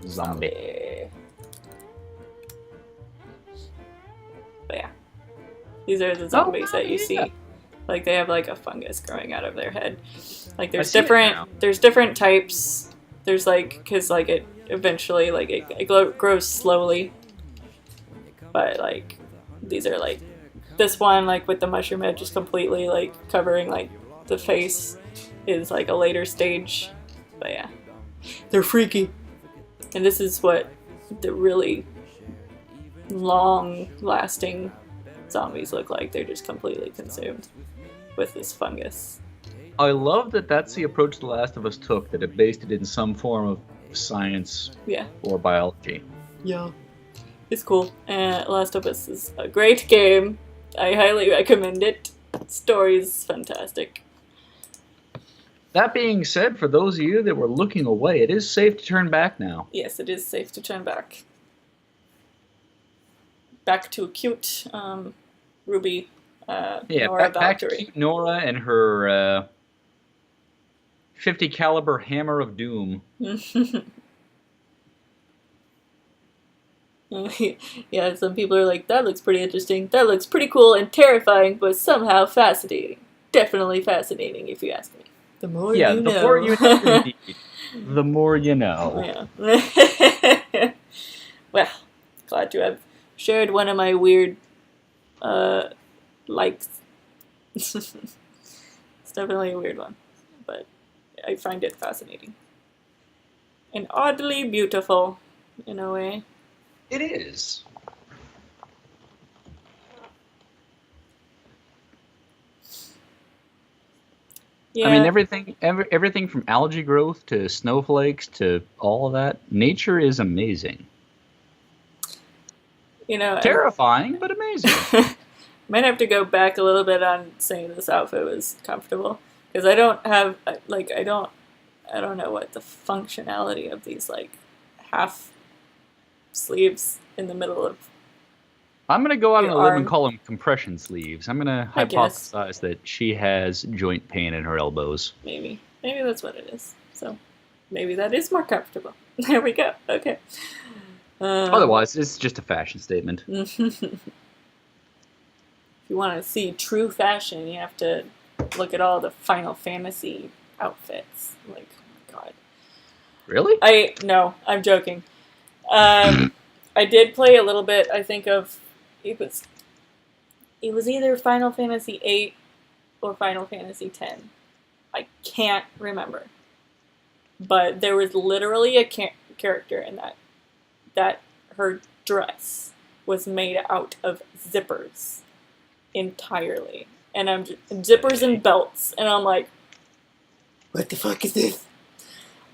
Zombie. But yeah. These are the zombies that you yeah. see. Like they have like a fungus growing out of their head. Like there's I see it now. different types. There's like, cause like it eventually like it grows slowly. But like these are like this one like with the mushroom head just completely like covering like the face is like a later stage. But yeah, they're freaky. And this is what the really long-lasting zombies look like. They're just completely consumed with this fungus. I love that that's the approach The Last of Us took, that it based it in some form of science or biology. Yeah. It's cool. Last of Us is a great game. I highly recommend it. Story is fantastic. That being said, for those of you that were looking away, it is safe to turn back now. Yes, it is safe to turn back. Back to cute RWBY, Nora Valkyrie. Back to Nora and her .50 caliber hammer of doom. Yeah, some people are like, that looks pretty interesting. That looks pretty cool and terrifying, but somehow fascinating. Definitely fascinating, if you ask me. The more you know. The more you know, indeed. The more you know. Yeah. Well, glad to have shared one of my weird likes. It's definitely a weird one, but I find it fascinating. And oddly beautiful, in a way. It is. Yeah. I mean, everything from algae growth to snowflakes to all of that. Nature is amazing. You know, terrifying, but amazing. Might have to go back a little bit on saying this outfit was comfortable, because I don't have like I don't know what the functionality of these like half sleeves in the middle of. I'm gonna go out on a limb and arm. call them compression sleeves. I'm gonna I guess. hypothesize that she has joint pain in her elbows. Maybe that's what it is. So maybe that is more comfortable. There we go. Okay. Otherwise, it's just a fashion statement. If you want to see true fashion, you have to look at all the Final Fantasy outfits. Like, oh my God. Really? No, I'm joking. I did play a little bit, I think, of it was either Final Fantasy VIII or Final Fantasy X. I can't remember. But there was literally a character in that her dress was made out of zippers entirely. And I'm just, zippers and belts. And I'm like, what the fuck is this?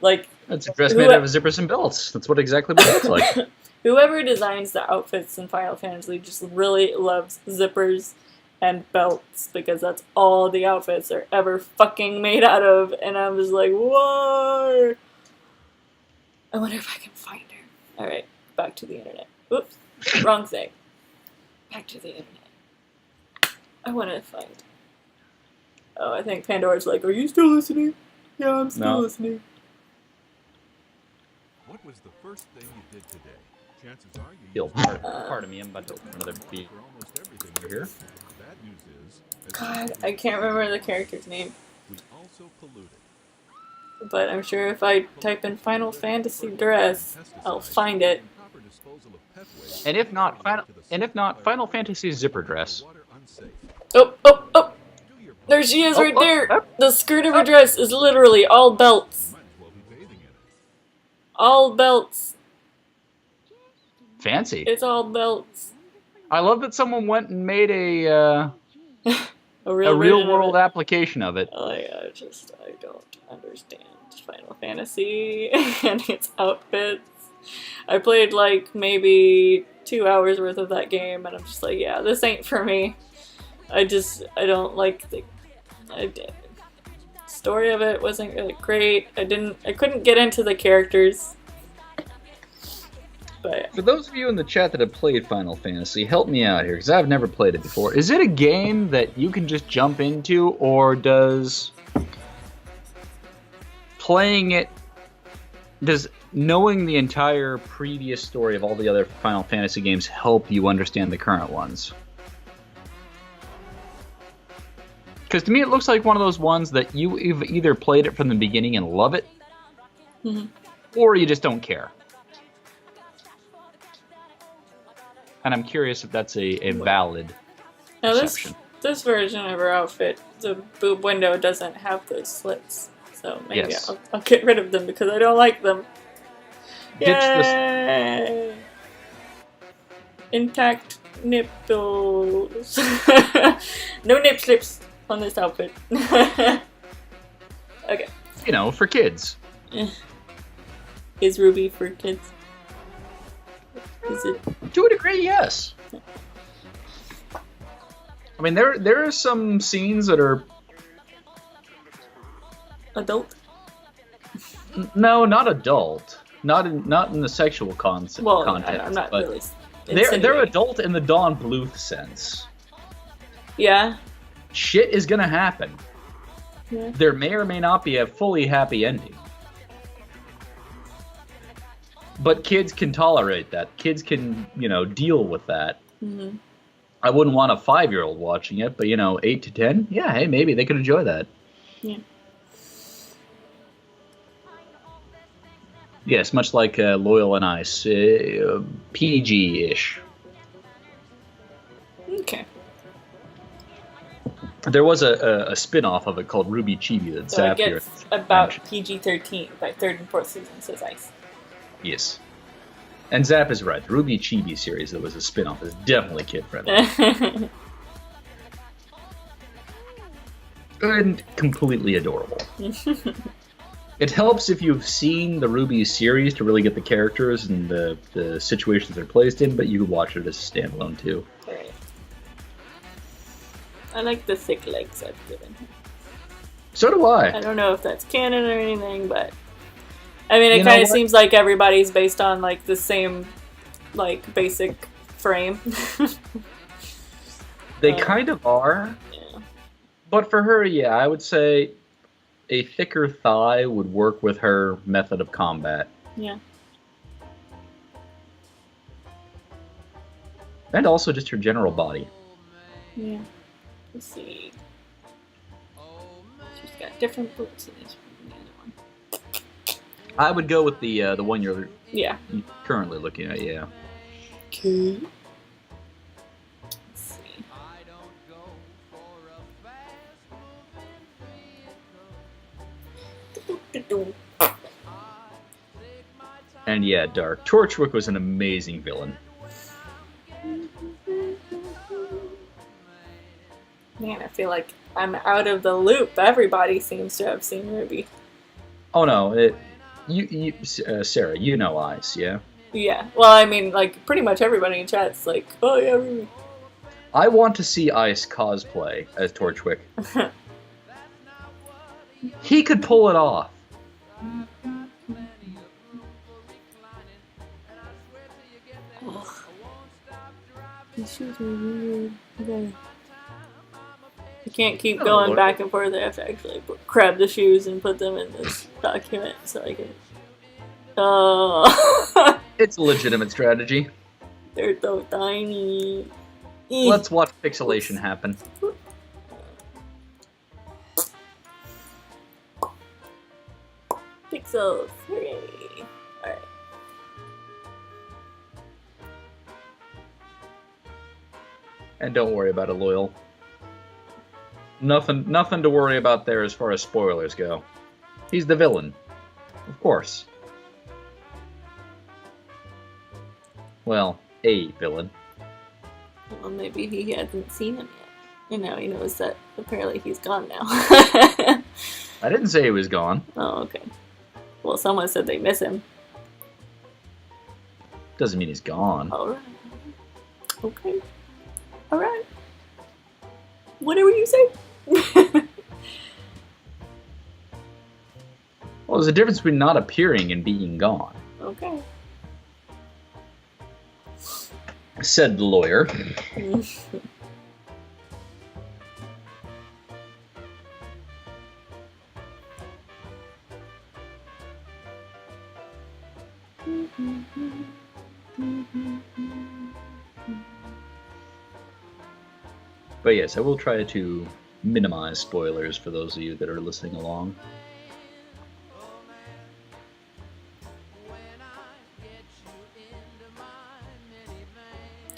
Like, it's a dress made out of zippers and belts. That's exactly what it looks like. Whoever designs the outfits in Final Fantasy just really loves zippers and belts, because that's all the outfits are ever fucking made out of. And I'm just like, whoa! I wonder if I can find her. Alright, back to the internet. Oops, wrong thing. Back to the internet. I want to find. Oh, I think Pandora's like, are you still listening? Yeah, I'm still listening. What was the first thing you did today? Chances are Yo, pardon me, I'm about to open another beat over here. Bad news is, God, I can't remember the character's name. we also polluted. But I'm sure if I type in Final Fantasy dress, I'll find it. Proper disposal of pet waste. And if not, Final Fantasy zipper dress. Water unsafe. Oh! There she is right there! The skirt of her dress is literally all belts. Might as well be bathing in it. All belts. Fancy. It's all belts. I love that someone went and made a real world application of it. I don't understand Final Fantasy and its outfits. I played like maybe 2 hours worth of that game, and I'm just like, yeah, this ain't for me. I don't like the story of it. Wasn't really great. I couldn't get into the characters. But for those of you in the chat that have played Final Fantasy, help me out here, because I've never played it before. Is it a game that you can just jump into, or does knowing the entire previous story of all the other Final Fantasy games help you understand the current ones? Because to me it looks like one of those ones that you've either played it from the beginning and love it, or you just don't care. And I'm curious if that's a valid perception. This version of her outfit, the boob window doesn't have those slits. So maybe Yes. I'll get rid of them because I don't like them. Ditch Yay! Intact nipples. No nip slips on this outfit. Okay. You know, for kids. Is RWBY for kids? Is it? To a degree, yes. I mean, there are some scenes that are... Adult? No, not adult. Not in the sexual context. Well, I'm not but really. They're adult in the Dawn Bluth sense. Yeah. Shit is gonna happen. Yeah. There may or may not be a fully happy ending. But kids can tolerate that. Kids can, deal with that. Mm-hmm. I wouldn't want a 5-year-old watching it, but 8 to 10, yeah, hey, maybe they could enjoy that. Yeah. Yes, much like Loyal and Ice, PG-ish. Okay. There was a spin-off of it called RWBY Chibi that So it Zap here gets about mentioned. PG-13 by 3rd and 4th season, says Ice. Yes. And Zap is right. The RWBY Chibi series that was a spin-off is definitely kid-friendly. And completely adorable. It helps if you've seen the RWBY series to really get the characters and the situations they're placed in, but you could watch it as a standalone too. Right. I like the thick legs I've given him. So do I I. don't know if that's canon or anything, but I mean, it You know kind of what? seems like everybody's based on like the same, like basic frame. They kind of are. Yeah. But for her, yeah, I would say a thicker thigh would work with her method of combat. Yeah. And also just her general body. Yeah. Let's see. She's got different boots in this one than the other one. I would go with the one you're Yeah. currently looking at, yeah. Okay. Let's see. And yeah, Dark. Torchwick was an amazing villain. Man, I feel like I'm out of the loop. Everybody seems to have seen RWBY. Oh no, Sarah, you know Ice, yeah? Yeah. Well, I mean, like, pretty much everybody in chat's like, oh yeah, RWBY. I want to see Ice cosplay as Torchwick. He could pull it off. These shoes are weird. Okay. I can't keep going back and forth. I have to actually grab the shoes and put them in this document so I can. Oh. It's a legitimate strategy. They're so tiny. Let's watch pixelation happen. Pixels. Hooray. Alright. And don't worry about it, Loyal. Nothing to worry about there as far as spoilers go. He's the villain. Of course. Well, a villain. Well, maybe he hasn't seen him yet. And now he knows that apparently he's gone now. I didn't say he was gone. Oh, okay. Well, someone said they miss him. Doesn't mean he's gone. Alright. Okay. Alright. Whatever you say. Well, there's a difference between not appearing and being gone, Okay. said the lawyer. But yes, I will try to minimize spoilers for those of you that are listening along.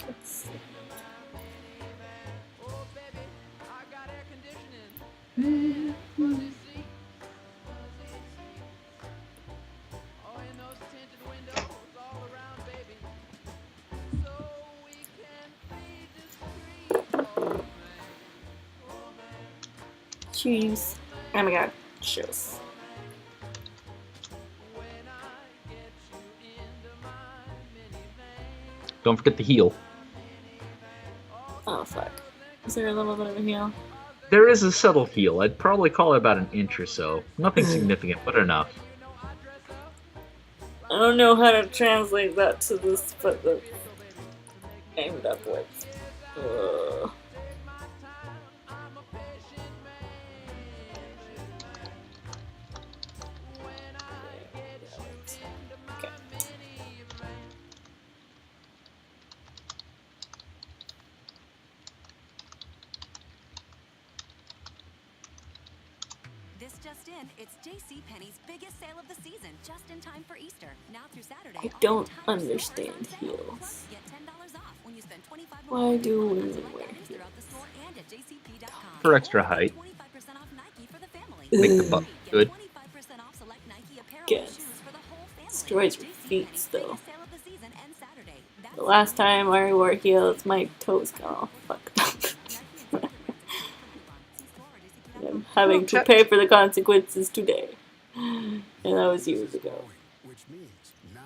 Let's see. Shoes. Oh my god, shoes. Don't forget the heel. Oh fuck. Is there a little bit of a heel? There is a subtle heel. I'd probably call it about an inch or so. Nothing significant, but enough. I don't know how to translate that to this, but the aimed upwards. Ugh. in, it's JCPenney's biggest sale of the season, just in time for Easter. Now through Saturday, I all don't entire store is understand on sale. heels. Plus, get $10 off when you spend $25 Why do on women select wear items throughout the heels? store and at jcp.com. For extra Or get height. 25% off Nike for the family. Make the Ugh. butt Get good. 25% off select Nike apparel Yes. and shoes for the whole family. Destroys your feet JCPenney's still. biggest sale of the season ends Saturday. That's The last time I wore heels, my toes got all fucked up. I'm having to pay for the consequences today. And that was years ago.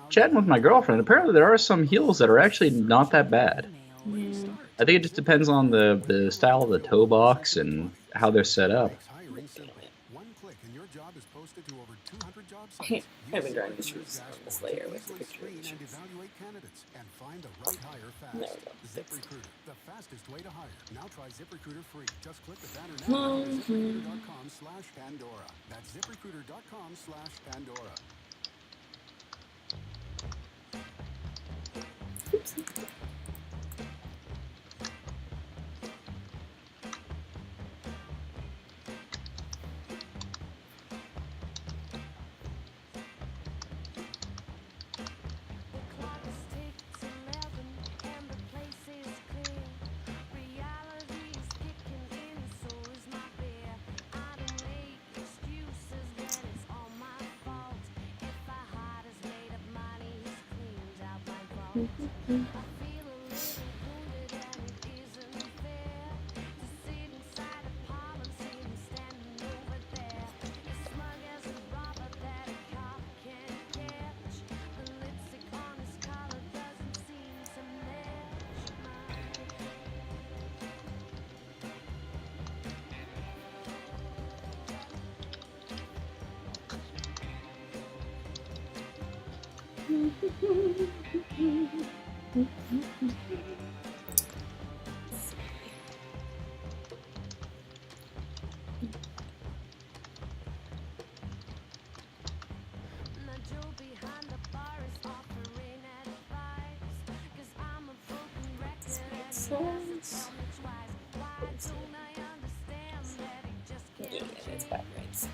Chatting with my girlfriend, apparently there are some heels that are actually not that bad. Yeah. I think it just depends on the style of the toe box and how they're set up. Hey, I've been drawing the shoes on this layer with the picture of the shoes. There we go. Fixed. The fastest way to hire. Now try ZipRecruiter free. Just click the banner now at ZipRecruiter.com/Pandora. That's ZipRecruiter.com/Pandora. Oopsie. Sense. Yeah, it's backwards.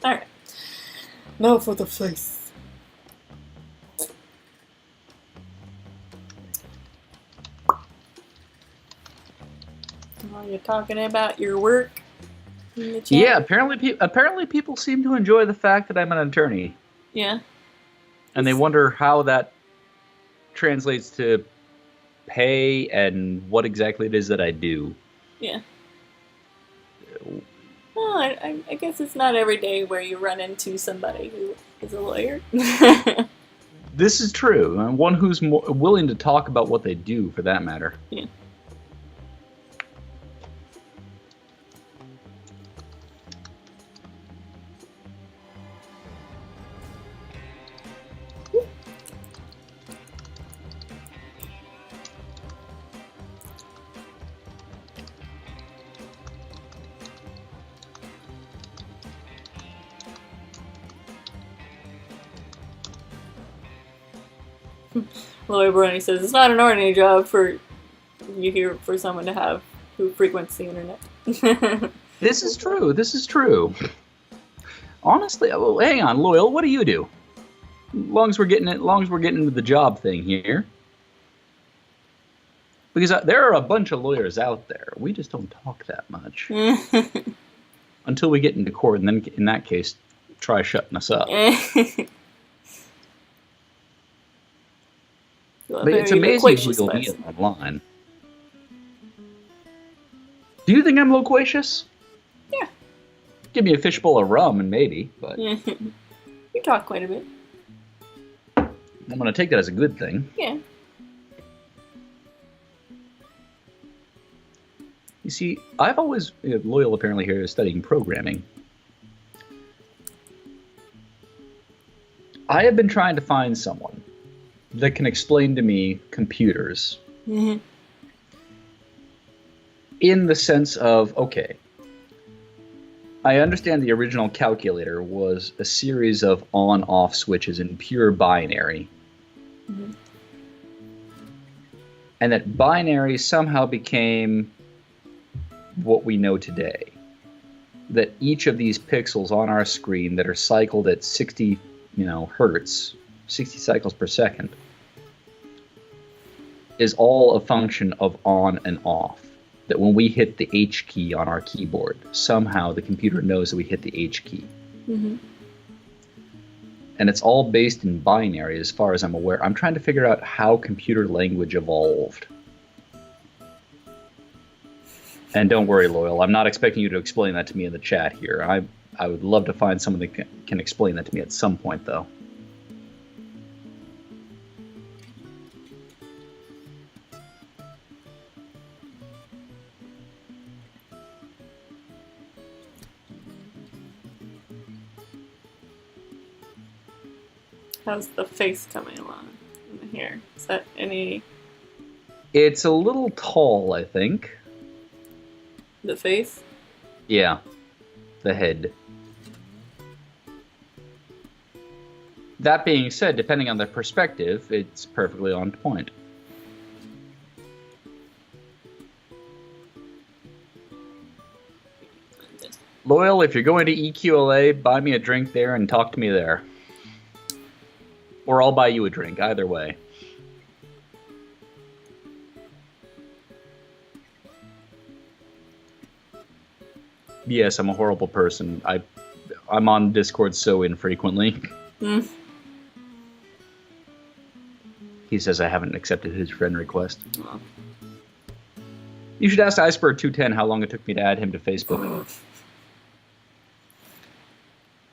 Alright. Now for the face. Oh, you're talking about your work in the chat? Yeah, apparently people seem to enjoy the fact that I'm an attorney, Yeah. and they wonder how that translates to pay and what exactly it is that I do. Yeah. Well, I guess it's not every day where you run into somebody who is a lawyer. This is true. And one who's willing to talk about what they do, for that matter. Yeah. Lawyer Brony says it's not an ordinary job for someone to have who frequents the internet. This is true. This is true. Honestly, well, hang on, Loyal. What do you do? Long as we're getting into the job thing here, because there are a bunch of lawyers out there. We just don't talk that much until we get into court, and then in that case, try shutting us up. But it's amazing who you'll meet online. Do you think I'm loquacious? Yeah. Give me a fishbowl of rum and maybe, but You talk quite a bit. I'm going to take that as a good thing. Yeah. You see, I've always, Loyal apparently here is studying programming. I have been trying to find someone that can explain to me computers Mm-hmm. in the sense of, okay, I understand the original calculator was a series of on-off switches in pure binary. Mm-hmm. And that binary somehow became what we know today. That each of these pixels on our screen that are cycled at 60, hertz, 60 cycles per second, is all a function of on and off. That when we hit the H key on our keyboard, somehow the computer knows that we hit the H key. Mm-hmm. And it's all based in binary as far as I'm aware. I'm trying to figure out how computer language evolved. And don't worry, Loyal, I'm not expecting you to explain that to me in the chat here. I would love to find someone that can explain that to me at some point, though. How's the face coming along in here? Is that any... It's a little tall, I think. The face? Yeah. The head. That being said, depending on the perspective, it's perfectly on point. Loyal, if you're going to EQLA, buy me a drink there and talk to me there. Or I'll buy you a drink, either way. Yes, I'm a horrible person. I'm on Discord so infrequently. Mm. He says I haven't accepted his friend request. Oh. You should ask Iceberg210 how long it took me to add him to Facebook.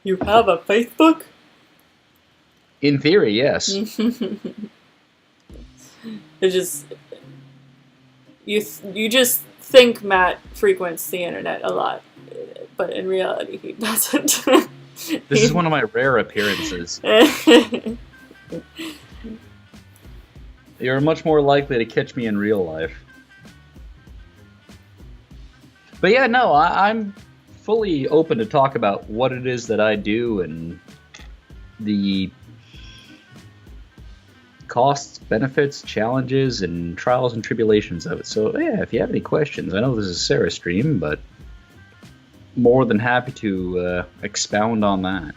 You have a Facebook? In theory, yes. It just... You just think Matt frequents the internet a lot, but in reality he doesn't. This is one of my rare appearances. You're much more likely to catch me in real life. But yeah, no, I'm fully open to talk about what it is that I do and the costs, benefits, challenges, and trials and tribulations of it. So yeah, if you have any questions, I know this is Sarah stream, but more than happy to expound on that.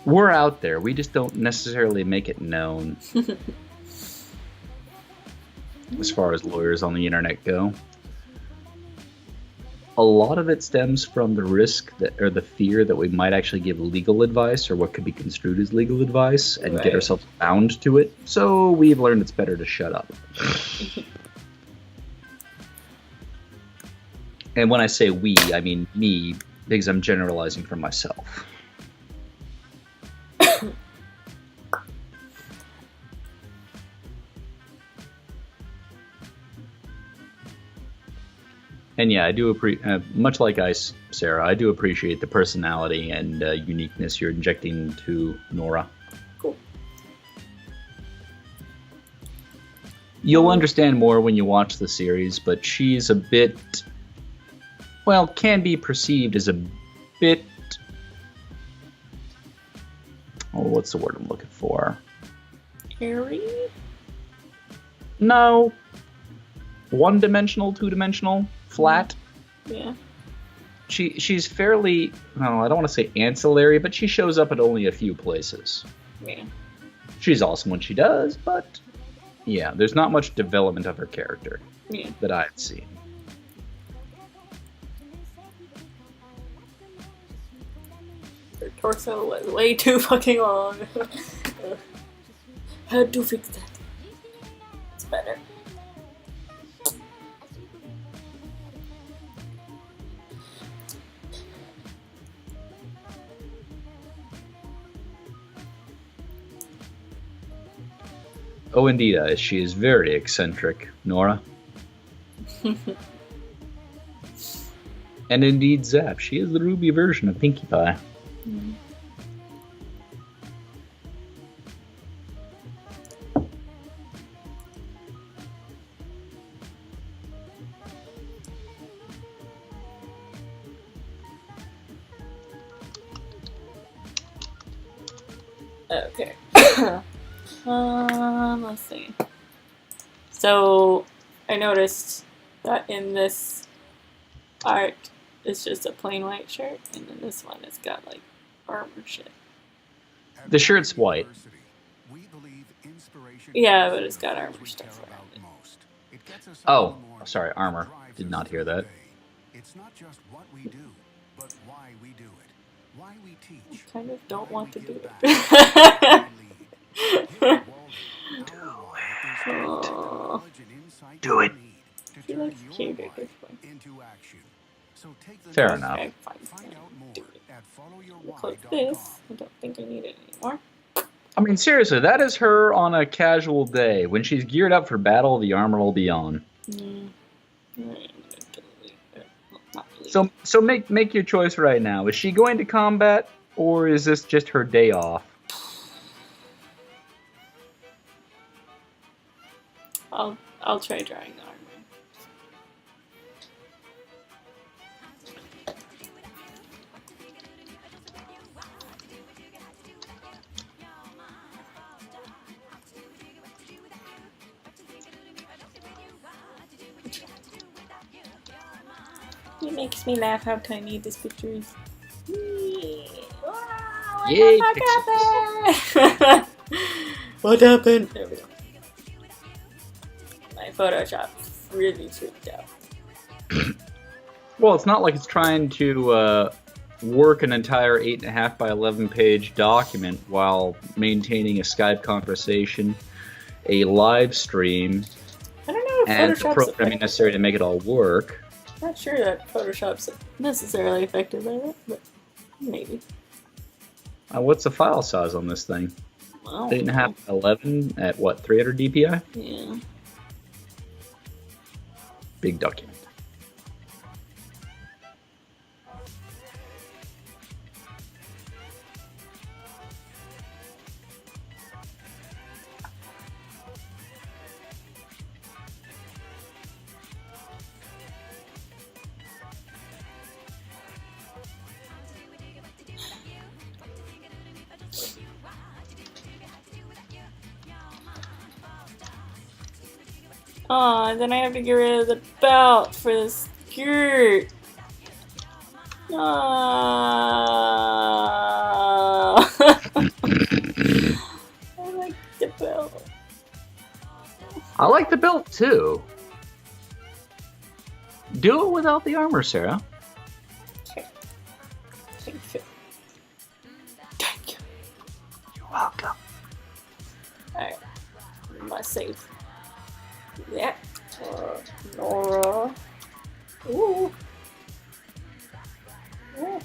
We're out there. We just don't necessarily make it known. As far as lawyers on the internet go. A lot of it stems from the risk that, or the fear that we might actually give legal advice or what could be construed as legal advice and get ourselves bound to it. So we've learned it's better to shut up. And when I say we, I mean me, because I'm generalizing for myself. And yeah, I do much like Ice, Sarah, I do appreciate the personality and uniqueness you're injecting to Nora. Cool. You'll understand more when you watch the series, but she's a bit, well, can be perceived as a bit, oh, what's the word I'm looking for? Airy? No. One-dimensional, two-dimensional, flat. Yeah. She's fairly, well, I don't want to say ancillary, but she shows up at only a few places. Yeah. She's awesome when she does, but yeah, there's not much development of her character that I've seen. Her torso was way too fucking long. Had to fix that. It's better. Oh, indeed, she is very eccentric, Nora. And indeed, Zap, she is the RWBY version of Pinkie Pie. Okay. Let's see. So, I noticed that in this art, it's just a plain white shirt, and then this one has got like armor shit. The shirt's white. Yeah, but it's got armor stuff around it. Oh, sorry, armor. Did not hear that. It's not just what we do, but why we do it. Why we teach. I kind of don't want to do it. Oh. Do it. He looks cute at this point. Fair enough. Okay, fine. Do it. We'll close this. I don't think I need it anymore. I mean, seriously, that is her on a casual day. When she's geared up for battle, the armor will be on. So make your choice right now. Is she going to combat, or is this just her day off? I'll try drawing the armor. It makes me laugh how tiny this picture is. Yay, What happened? What happened? There we go. My Photoshop really freaked out. Well, it's not like it's trying to work an entire 8.5 by 11 page document while maintaining a Skype conversation, a live stream, I don't know if and the Photoshop's programming effective. necessary to make it all work. Not sure that Photoshop's necessarily effective at it, but maybe. What's the file size on this thing? I don't 8.5 by 11 at what, 300 DPI? Yeah. Big document. Aw, then I have to get rid of the belt for the skirt. Aww. I like the belt. I like the belt too. Do it without the armor, Sarah. Okay. Thank you. Thank you. You're welcome. Alright. My save. Yeah. Nora. Ooh. Ooh.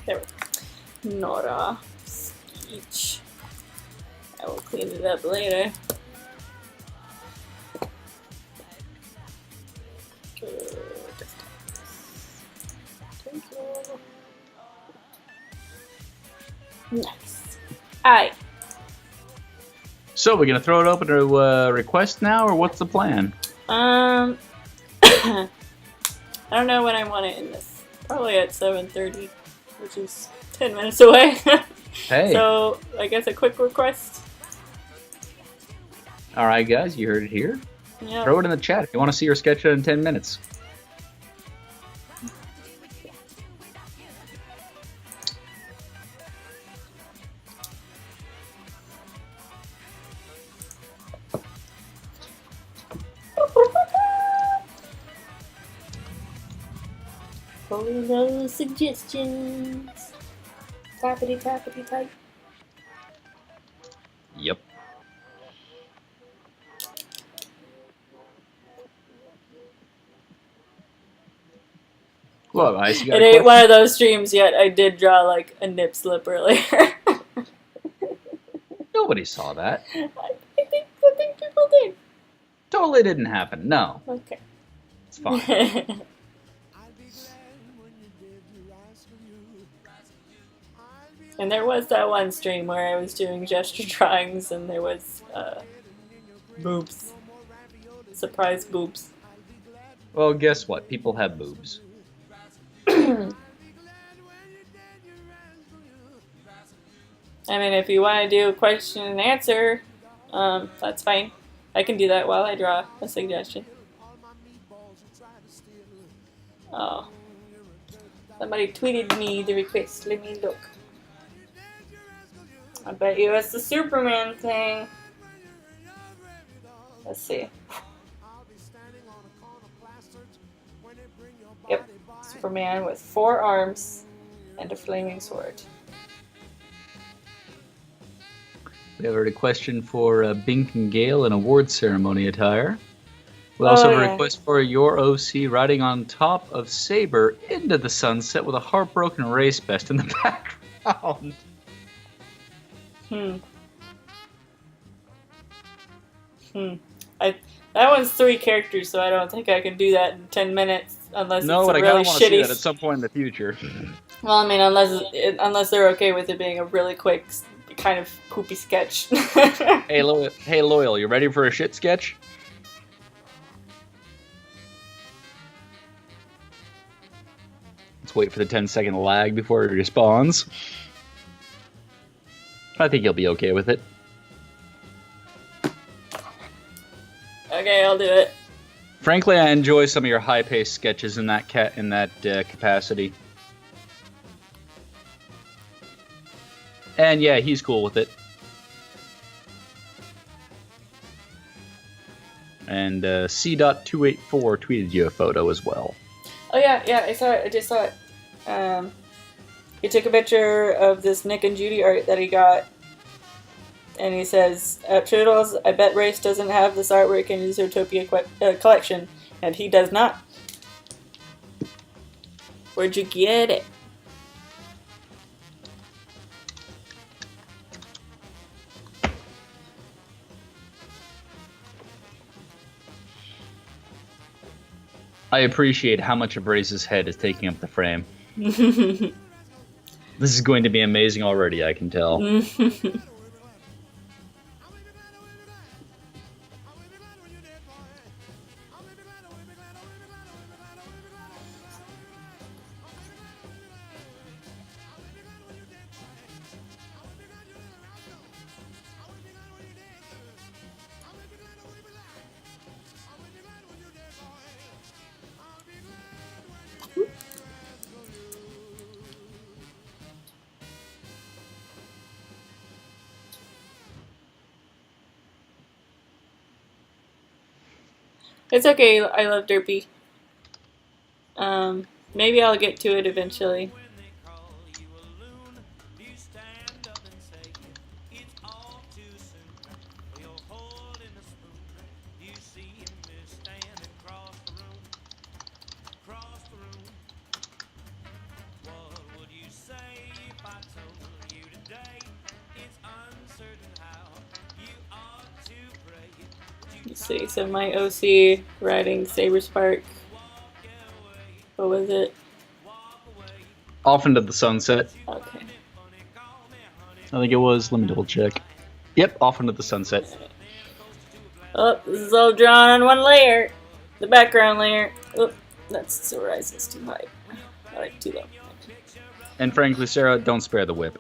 There we go. Nora. Speech. I will clean it up later. Thank you. Nice. Alright. So, we're gonna throw it open to request now, or what's the plan? I don't know when I want to end this. Probably at 7:30, which is 10 minutes away. Hey. So, I guess a quick request. Alright, guys, you heard it here. Yeah. Throw it in the chat if you want to see her sketch it in 10 minutes. For those suggestions. Tappity tappity type. Yep. Look, Ice, you got It a ain't question? one of those streams yet. I did draw like a nip slip earlier. Nobody saw that. I think totally didn't happen. No, Okay. it's fine. And there was that one stream where I was doing gesture drawings and there was boobs. Surprise boobs. Well, guess what? People have boobs. I mean, if you want to do a question and answer, that's fine. I can do that while I draw a suggestion. Oh. Somebody tweeted me the request. Let me look. I bet you it's the Superman thing. Let's see. Yep. Superman with 4 arms and a flaming sword. We have a request for Bink and Gale in award ceremony attire. We also have a request for your OC riding on top of Saber into the sunset with a heartbroken race best in the background. That one's 3 characters, so I don't think I can do that in 10 minutes unless No, it's but a I really kind of want to see shitty. that at some point in the future. Well, I mean, unless they're okay with it being a really quick, kind of poopy sketch. Hey, Loyal, you ready for a shit sketch? Let's wait for the 10-second lag before it responds. I think you'll be okay with it. Okay, I'll do it. Frankly, I enjoy some of your high-paced sketches in that capacity. And yeah, he's cool with it. And C.284 tweeted you a photo as well. Oh yeah, I saw it. I just saw it. He took a picture of this Nick and Judy art that he got, and he says, Toodles, I bet Race doesn't have this artwork in his Utopia collection, and he does not. Where'd you get it? I appreciate how much of Race's head is taking up the frame. This is going to be amazing already, I can tell. It's okay, I love Derpy. Maybe I'll get to it eventually. Let's see, so my OC riding Saberspark. What was it? Off into the sunset. Okay. I think it was. Let me double check. Yep, off into the sunset. Oh, this is all drawn on one layer. The background layer. Oh, that's the horizon's too high. I like too low. And frankly, Sarah, don't spare the whip.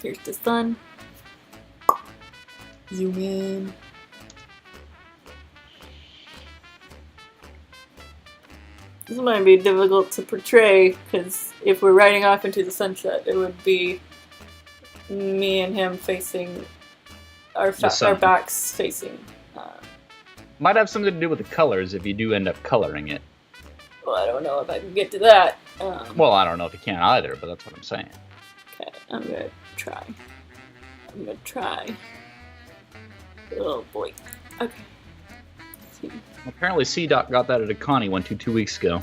Here's the sun. Zoom in. This might be difficult to portray because if we're riding off into the sunset, it would be me and him facing our backs facing. Might have something to do with the colors if you do end up coloring it. Well, I don't know if I can get to that. Well, I don't know if you can either, but that's what I'm saying. Okay, I'm gonna try. Oh boy. Okay. Apparently C-Doc got that at a con he went to 2 weeks ago.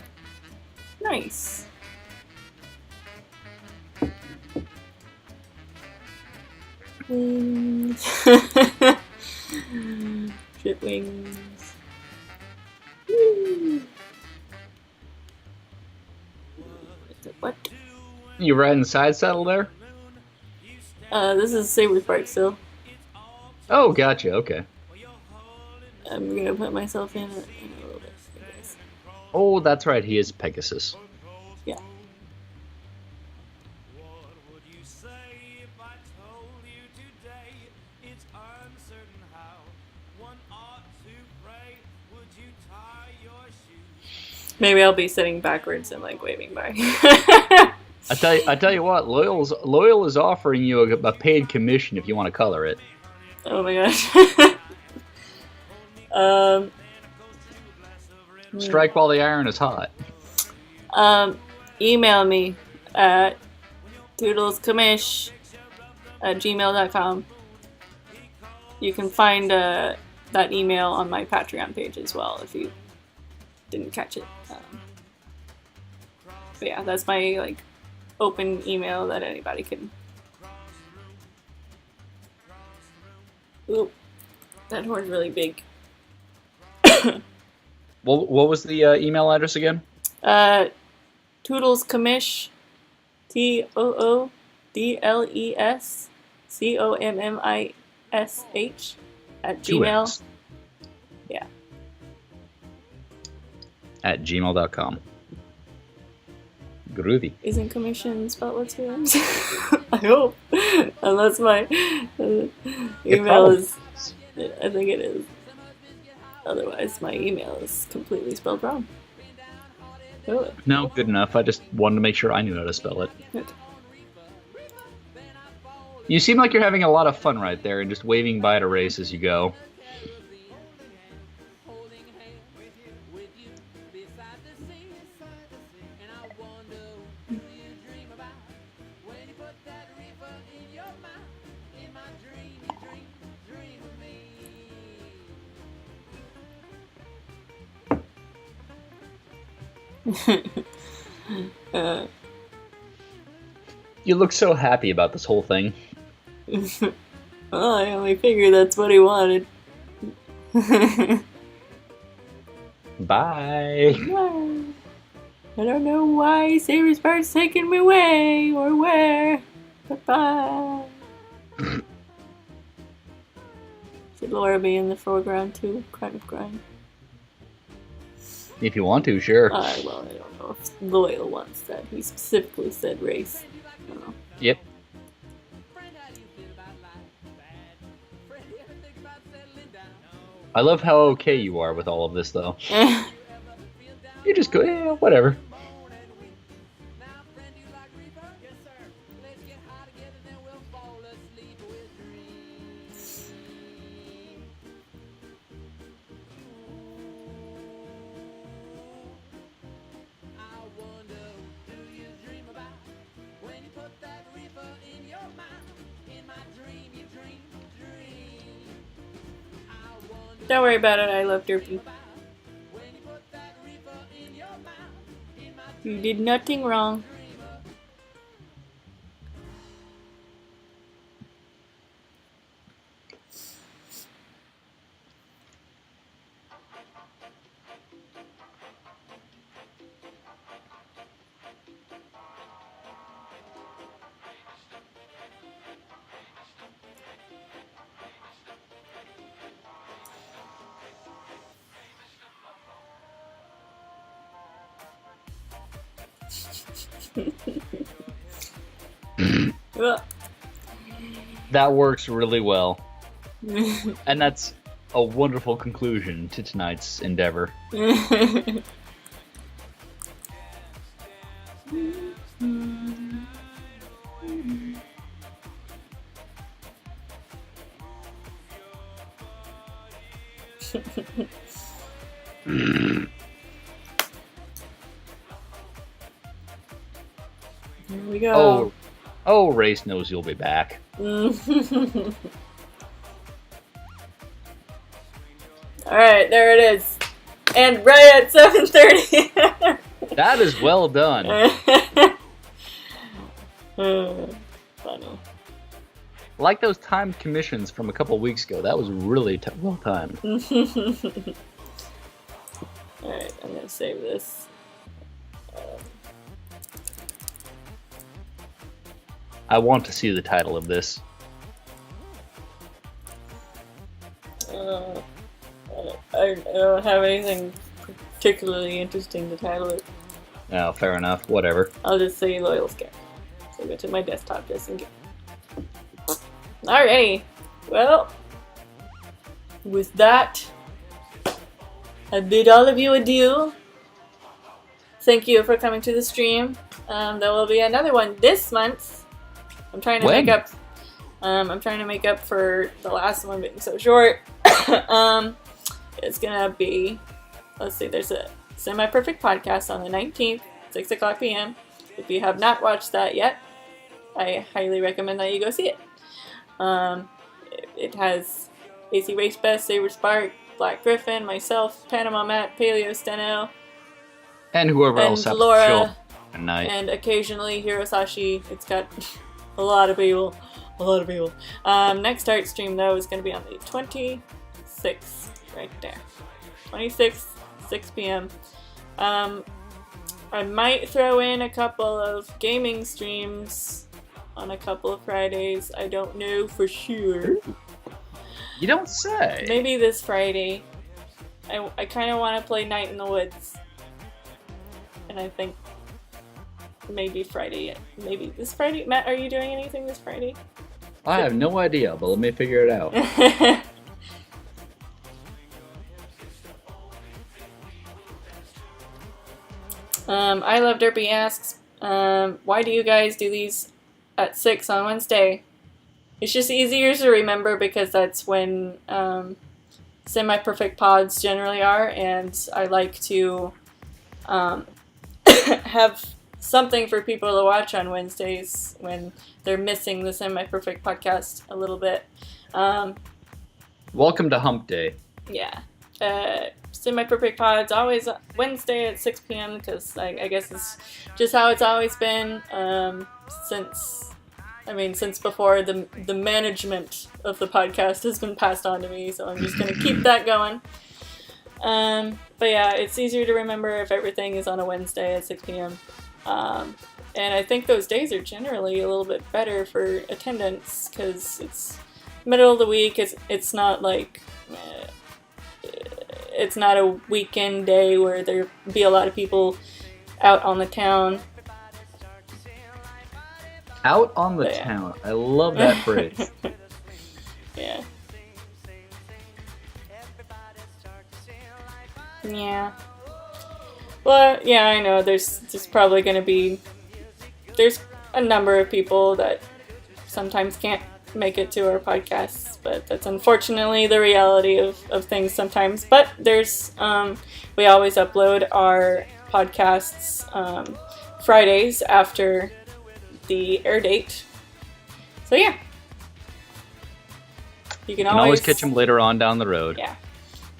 Nice. Wings. Shit wings. Woo. What? You riding side saddle there? This is Saberspark still. Oh, gotcha, okay. I'm gonna put myself in a little bit, I guess. Oh, that's right, he is Pegasus. Yeah. Maybe I'll be sitting backwards and like waving by. I tell you what, Loyal is offering you a paid commission if you want to color it. Oh my gosh. Strike while the iron is hot. Email me at doodlescommish@gmail.com. You can find that email on my Patreon page as well if you didn't catch it. But yeah, that's my like open email that anybody can. Oop, that horn's really big. What was the email address again? Toodles Commish, TOODLESCOMMISH @gmail. Yeah. At gmail.com. Groovy. Isn't commission spelled with two M's? I hope. Unless my email is. I think it is. Otherwise, my email is completely spelled wrong. Oh. No, good enough. I just wanted to make sure I knew how to spell it. Good. You seem like you're having a lot of fun right there and just waving by to race as you go. You look so happy about this whole thing. Well, I only figured that's what he wanted. Bye. Bye. I don't know why Saberspark's taking me away or where. But bye. Should Laura be in the foreground too? Kind of grind. If you want to, sure. Well, I don't know if Loyal wants that. He specifically said race. I don't know. Yep. I love how okay you are with all of this, though. You just go, yeah, whatever. Don't worry about it, I love Derpy. You did nothing wrong. That works really well. And that's a wonderful conclusion to tonight's endeavor. Here we go. Oh, Race knows you'll be back. Alright, there it is. And right at 7:30. That is well done. Funny. Like those timed commissions from a couple weeks ago. That was really well timed. Alright, I'm gonna save this. I want to see the title of this. I don't have anything particularly interesting to title it. Oh, fair enough. Whatever. I'll just say Loyal Scare. So go to my desktop just in case. Alrighty. Well, with that, I bid all of you adieu. Thank you for coming to the stream. There will be another one this month. I'm trying to make up. I'm trying to make up for the last one being so short. It's gonna be. Let's see. There's a Semi-Perfect podcast on the 19th, 6 o'clock p.m. If you have not watched that yet, I highly recommend that you go see it. It has ACRacebest, Saberspark, Black Griffin, myself, Panama Matt, Paleo Steno, and whoever and else happens Laura, to show up at night. and occasionally Hirosashi. It's got a lot of people. Next art stream though is going to be on the 26th, right there. 26th, 6 p.m. I might throw in a couple of gaming streams on a couple of Fridays. I don't know for sure. You don't say. Maybe this Friday. I kind of want to play Night in the Woods. And I think maybe Friday. Maybe this Friday. Matt, are you doing anything this Friday? I have no idea, but let me figure it out. I Love Derpy asks, why do you guys do these at 6 on Wednesday? It's just easier to remember because that's when Semi-Perfect pods generally are, and I like to have something for people to watch on Wednesdays when they're missing the Semi-Perfect podcast a little bit. Welcome to Hump Day. Yeah. Semi-Perfect Pod's always Wednesday at 6 p.m. because I guess it's just how it's always been since before the management of the podcast has been passed on to me, so I'm just going to keep that going. But yeah, it's easier to remember if everything is on a Wednesday at 6 p.m. And I think those days are generally a little bit better for attendance because it's middle of the week. It's not like... it's not a weekend day where there be a lot of people out on the town. Out on the town. I love that phrase. Yeah. Yeah. Well, yeah, I know. There's probably going to be... There's a number of people that sometimes can't make it to our podcasts, but that's unfortunately the reality of things sometimes. But there's... we always upload our podcasts Fridays after the air date. So yeah. You can always catch them later on down the road. Yeah.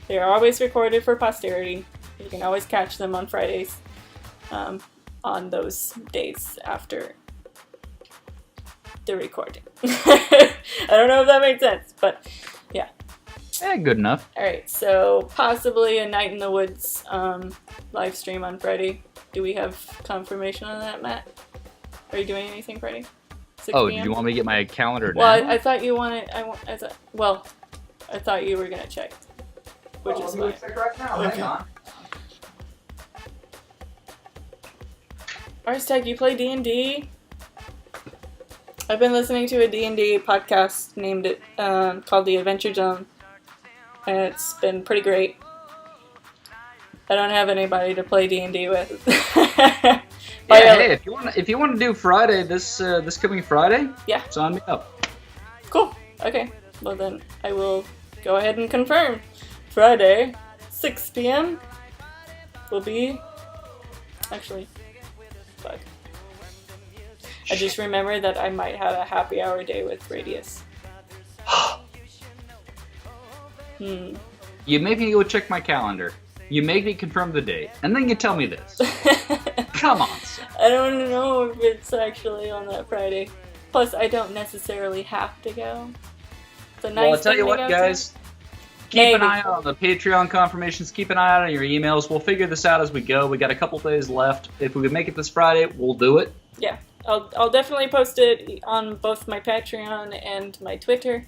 They are always recorded for posterity. You can always catch them on Fridays on those days after the recording. I don't know if that makes sense, but yeah. Good enough. Alright, so possibly a Night in the Woods live stream on Friday. Do we have confirmation on that, Matt? Are you doing anything Friday? 6 Oh, p.m.? do you want me to get my calendar now? Well, I thought you wanted... I thought you were going to check. Which is fine. Right now. Okay. Hang on. Arstech, you play D&D? I've been listening to a D&D podcast named it called The Adventure Zone, and it's been pretty great. I don't have anybody to play D&D with. Hey, if you want to do Friday this coming Friday, yeah, sign me up. Cool. Okay. Well then, I will go ahead and confirm. Friday, 6 p.m. will be... Actually, fuck. I just remembered that I might have a happy hour day with Radius. You make me go check my calendar. You make me confirm the date. And then you tell me this. Come on, Sam. I don't know if it's actually on that Friday. Plus, I don't necessarily have to go. It's a nice Well, I'll tell thing you to what, go guys. to. Keep an Maybe. eye out on the Patreon confirmations. Keep an eye out on your emails. We'll figure this out as we go. We got a couple days left. If we can make it this Friday, we'll do it. Yeah, I'll definitely post it on both my Patreon and my Twitter.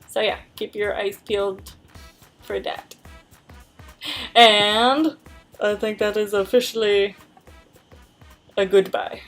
So yeah, keep your eyes peeled for that. And I think that is officially a goodbye.